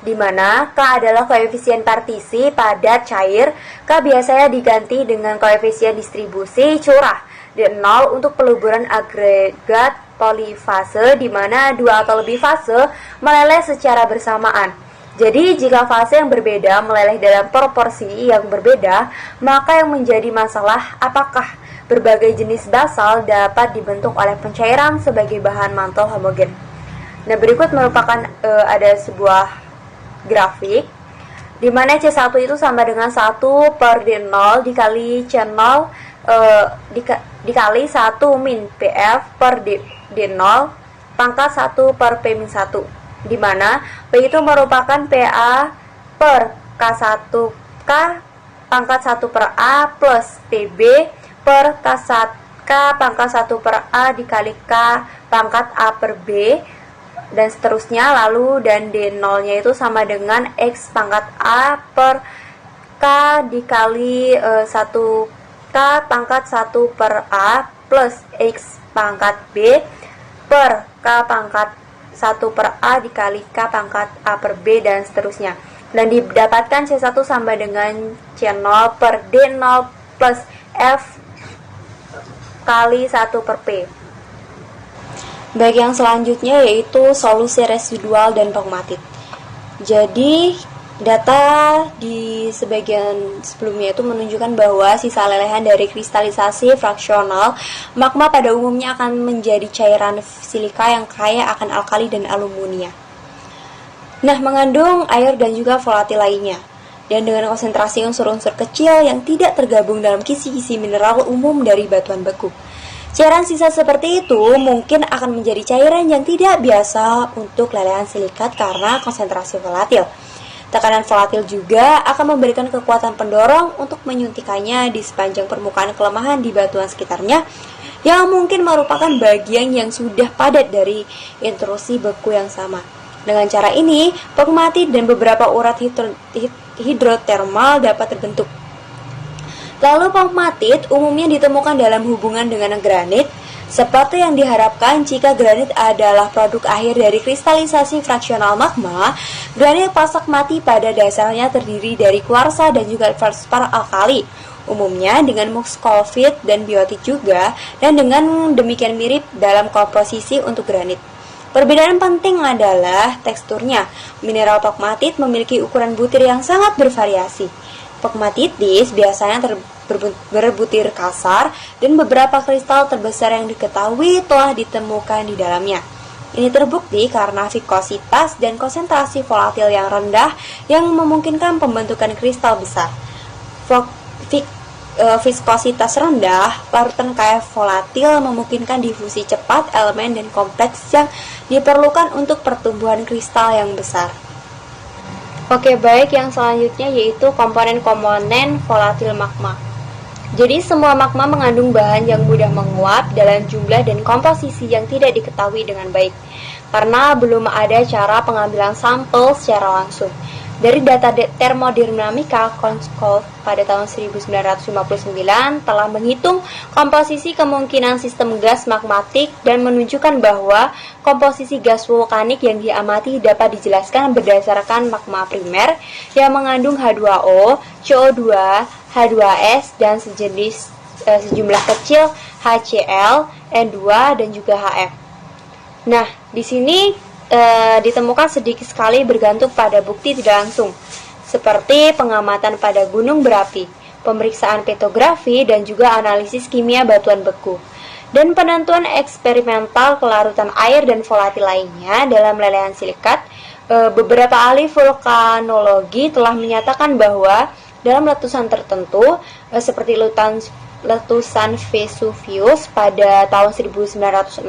di mana K adalah koefisien partisi padat cair. K biasanya diganti dengan koefisien distribusi curah D0 untuk peleburan agregat polifase, di mana 2 atau lebih fase meleleh secara bersamaan. Jadi, jika fase yang berbeda meleleh dalam proporsi yang berbeda, maka yang menjadi masalah apakah berbagai jenis basal dapat dibentuk oleh pencairan sebagai bahan mantel homogen. Nah, berikut merupakan ada sebuah grafik di mana C1 itu sama dengan 1 per D0 dikali C0 dikali 1 min PF per D0 pangkat 1 per P-1, di mana P itu merupakan PA per K1K pangkat 1 per A plus TB per K pangkat 1 per A dikali K pangkat A per B dan seterusnya, lalu dan D0 nya itu sama dengan X pangkat A per K dikali 1K pangkat 1 per A plus X pangkat B per K pangkat 1 per A dikali K pangkat A per B dan seterusnya. Dan didapatkan C1 sama dengan C0 per D0 plus F kali 1 per P. Baik, yang selanjutnya yaitu solusi residual dan pegmatit. Jadi data di sebagian sebelumnya itu menunjukkan bahwa sisa lelehan dari kristalisasi fraksional magma pada umumnya akan menjadi cairan silika yang kaya akan alkali dan aluminium. Nah, mengandung air dan juga volatil lainnya, dan dengan konsentrasi unsur-unsur kecil yang tidak tergabung dalam kisi-kisi mineral umum dari batuan beku. Cairan sisa seperti itu mungkin akan menjadi cairan yang tidak biasa untuk lelehan silikat karena konsentrasi volatil. Tekanan volatil juga akan memberikan kekuatan pendorong untuk menyuntikannya di sepanjang permukaan kelemahan di batuan sekitarnya, yang mungkin merupakan bagian yang sudah padat dari intrusi beku yang sama. Dengan cara ini, pegmatit dan beberapa urat hidrotermal dapat terbentuk. Lalu pegmatit umumnya ditemukan dalam hubungan dengan granit, seperti yang diharapkan jika granit adalah produk akhir dari kristalisasi fraksional magma. Granit pasak mati pada dasarnya terdiri dari kuarsa dan juga feldspar alkali, umumnya dengan muskovit dan biotit juga, dan dengan demikian mirip dalam komposisi untuk granit. Perbedaan penting adalah teksturnya. Mineral pegmatit memiliki ukuran butir yang sangat bervariasi. Pegmatitis biasanya berbutir kasar dan beberapa kristal terbesar yang diketahui telah ditemukan di dalamnya. Ini terbukti karena vikositas dan konsentrasi volatil yang rendah yang memungkinkan pembentukan kristal besar. Viskositas rendah, larutan kaya volatil memungkinkan difusi cepat elemen dan kompleks yang diperlukan untuk pertumbuhan kristal yang besar. Oke, baik, yang selanjutnya yaitu komponen-komponen volatil magma. Jadi semua magma mengandung bahan yang mudah menguap dalam jumlah dan komposisi yang tidak diketahui dengan baik, karena belum ada cara pengambilan sampel secara langsung. Dari data termodinamika, Konskold pada tahun 1959 telah menghitung komposisi kemungkinan sistem gas magmatik dan menunjukkan bahwa komposisi gas vulkanik yang diamati dapat dijelaskan berdasarkan magma primer yang mengandung H2O, CO2, H2S, dan sejumlah kecil HCl, N2, dan juga HF. Nah, di sini ditemukan sedikit sekali bergantung pada bukti tidak langsung, seperti pengamatan pada gunung berapi, pemeriksaan petrografi, dan juga analisis kimia batuan beku. Dan penentuan eksperimental kelarutan air dan volatil lainnya dalam lelehan silikat. Beberapa ahli vulkanologi telah menyatakan bahwa dalam letusan tertentu, seperti letusan Vesuvius pada tahun 1906,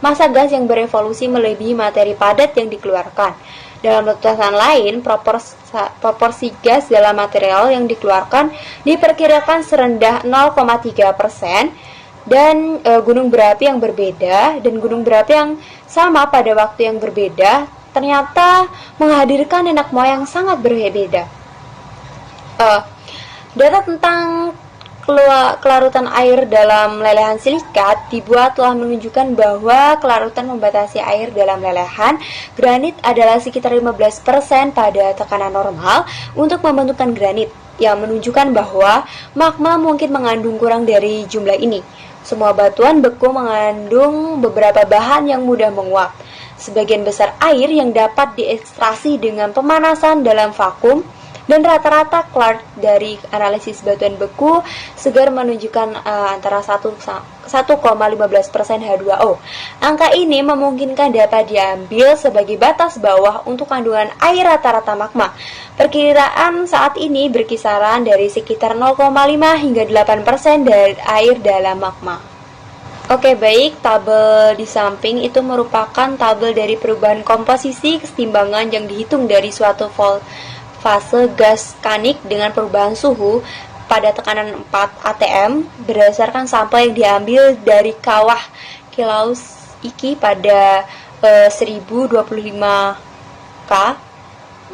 massa gas yang berevolusi melebihi materi padat yang dikeluarkan. Dalam letusan lain, proporsi gas dalam material yang dikeluarkan diperkirakan serendah 0,3%, dan gunung berapi yang berbeda dan gunung berapi yang sama pada waktu yang berbeda ternyata menghadirkan nenek moyang sangat berbeda. Data tentang kelarutan air dalam lelehan silikat dibuat telah menunjukkan bahwa kelarutan membatasi air dalam lelehan granit adalah sekitar 15% pada tekanan normal untuk membentukkan granit, yang menunjukkan bahwa magma mungkin mengandung kurang dari jumlah ini. Semua batuan beku mengandung beberapa bahan yang mudah menguap. Sebagian besar air yang dapat diekstraksi dengan pemanasan dalam vakum, dan rata-rata Clark dari analisis batuan beku segar menunjukkan antara 1,15% H2O. Angka ini memungkinkan dapat diambil sebagai batas bawah untuk kandungan air rata-rata magma. Perkiraan saat ini berkisaran dari sekitar 0,5 hingga 8% dari air dalam magma. Oke, baik, tabel di samping itu merupakan tabel dari perubahan komposisi kesetimbangan yang dihitung dari suatu fase gas kanik dengan perubahan suhu pada tekanan 4 atm berdasarkan sampel yang diambil dari kawah Kilaus Iki pada 1025 K.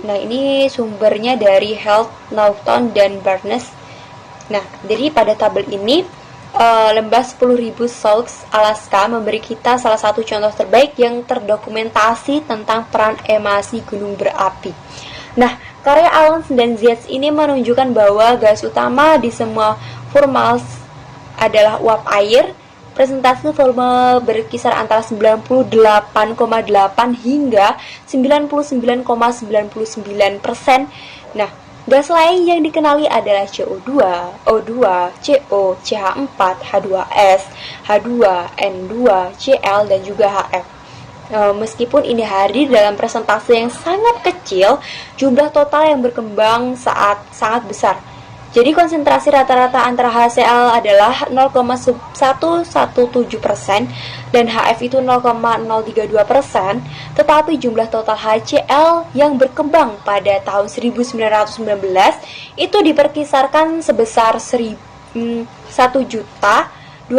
Nah, ini sumbernya dari Heath, Norton, dan Barnes. Nah, jadi pada tabel ini lembah 10.000 Salts, Alaska memberi kita salah satu contoh terbaik yang terdokumentasi tentang peran emasi gunung berapi. Nah, karya Allens dan Zietz ini menunjukkan bahwa gas utama di semua formals adalah uap air. Presentasi volume berkisar antara 98,8 hingga 99,99%. Nah, gas lain yang dikenali adalah CO2, O2, CO, CH4, H2S, H2, N2, Cl, dan juga HF. Meskipun ini hadir dalam presentasi yang sangat kecil, jumlah total yang berkembang sangat besar. Jadi konsentrasi rata-rata antara HCl adalah 0,117% dan HF itu 0,032%, tetapi jumlah total HCl yang berkembang pada tahun 1919 itu diperkisarkan sebesar 1.250.000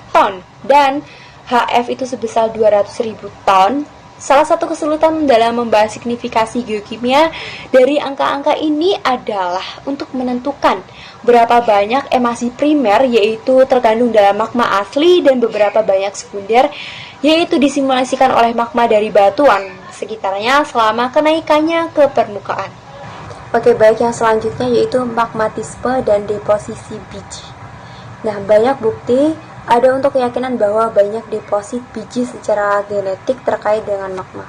ton dan HF itu sebesar 200.000 ton. Salah satu kesulitan dalam membahas signifikasi geokimia dari angka-angka ini adalah untuk menentukan berapa banyak emasi primer, yaitu terkandung dalam magma asli, dan beberapa banyak sekunder, yaitu disimulasikan oleh magma dari batuan sekitarnya selama kenaikannya ke permukaan. Oke, baik, yang selanjutnya yaitu magmatisme dan deposisi biji. Nah, banyak bukti ada untuk keyakinan bahwa banyak deposit biji secara genetik terkait dengan magma.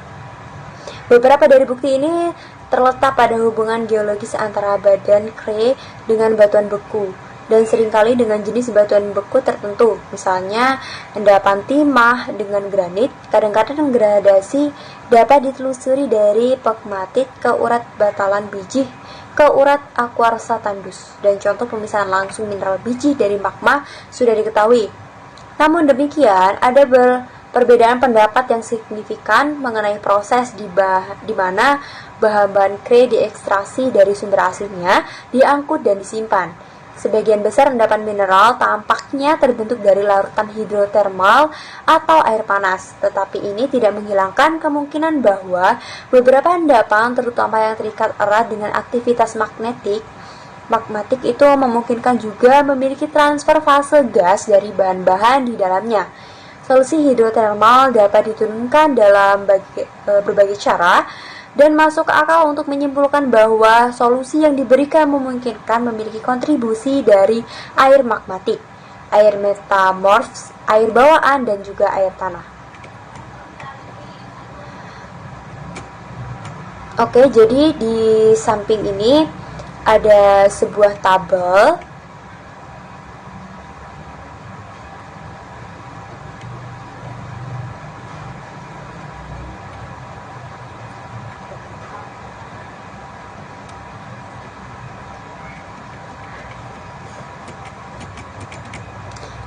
Beberapa dari bukti ini terletak pada hubungan geologis antara badan kray dengan batuan beku, dan seringkali dengan jenis batuan beku tertentu. Misalnya, endapan timah dengan granit. Kadang-kadang gradasi dapat ditelusuri dari pegmatit ke urat batalan biji ke urat akuarsa tandus, dan contoh pemisahan langsung mineral biji dari magma sudah diketahui. Namun demikian, ada perbedaan pendapat yang signifikan mengenai proses di mana bahan-bahan kray diekstraksi dari sumber aslinya, diangkut dan disimpan. Sebagian besar endapan mineral tampaknya terbentuk dari larutan hidrotermal atau air panas, tetapi ini tidak menghilangkan kemungkinan bahwa beberapa endapan, terutama yang terikat erat dengan aktivitas magmatik itu memungkinkan juga memiliki transfer fase gas dari bahan-bahan di dalamnya. Solusi hidrotermal dapat diturunkan dalam berbagai cara, dan masuk akal untuk menyimpulkan bahwa solusi yang diberikan memungkinkan memiliki kontribusi dari air magmatik, air metamorfs, air bawaan, dan juga air tanah. Oke, jadi di samping ini ada sebuah tabel.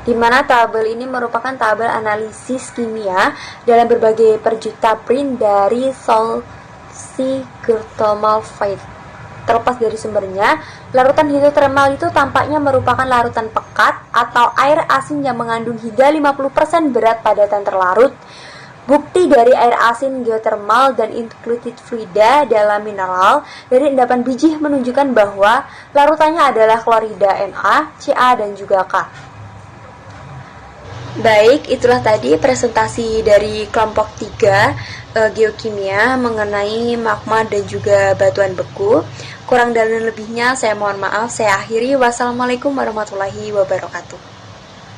Di mana tabel ini merupakan tabel analisis kimia dalam berbagai perjuta print dari salsicrotolmalphite. Terlepas dari sumbernya, larutan hidrotermal itu tampaknya merupakan larutan pekat atau air asin yang mengandung hingga 50% berat padatan terlarut. Bukti dari air asin geotermal dan included fluida dalam mineral dari endapan biji menunjukkan bahwa larutannya adalah klorida Na, Ca, dan juga K. Baik, itulah tadi presentasi dari kelompok 3 geokimia mengenai magma dan juga batuan beku. Kurang dan lebihnya saya mohon maaf, saya akhiri. Wassalamualaikum warahmatullahi wabarakatuh.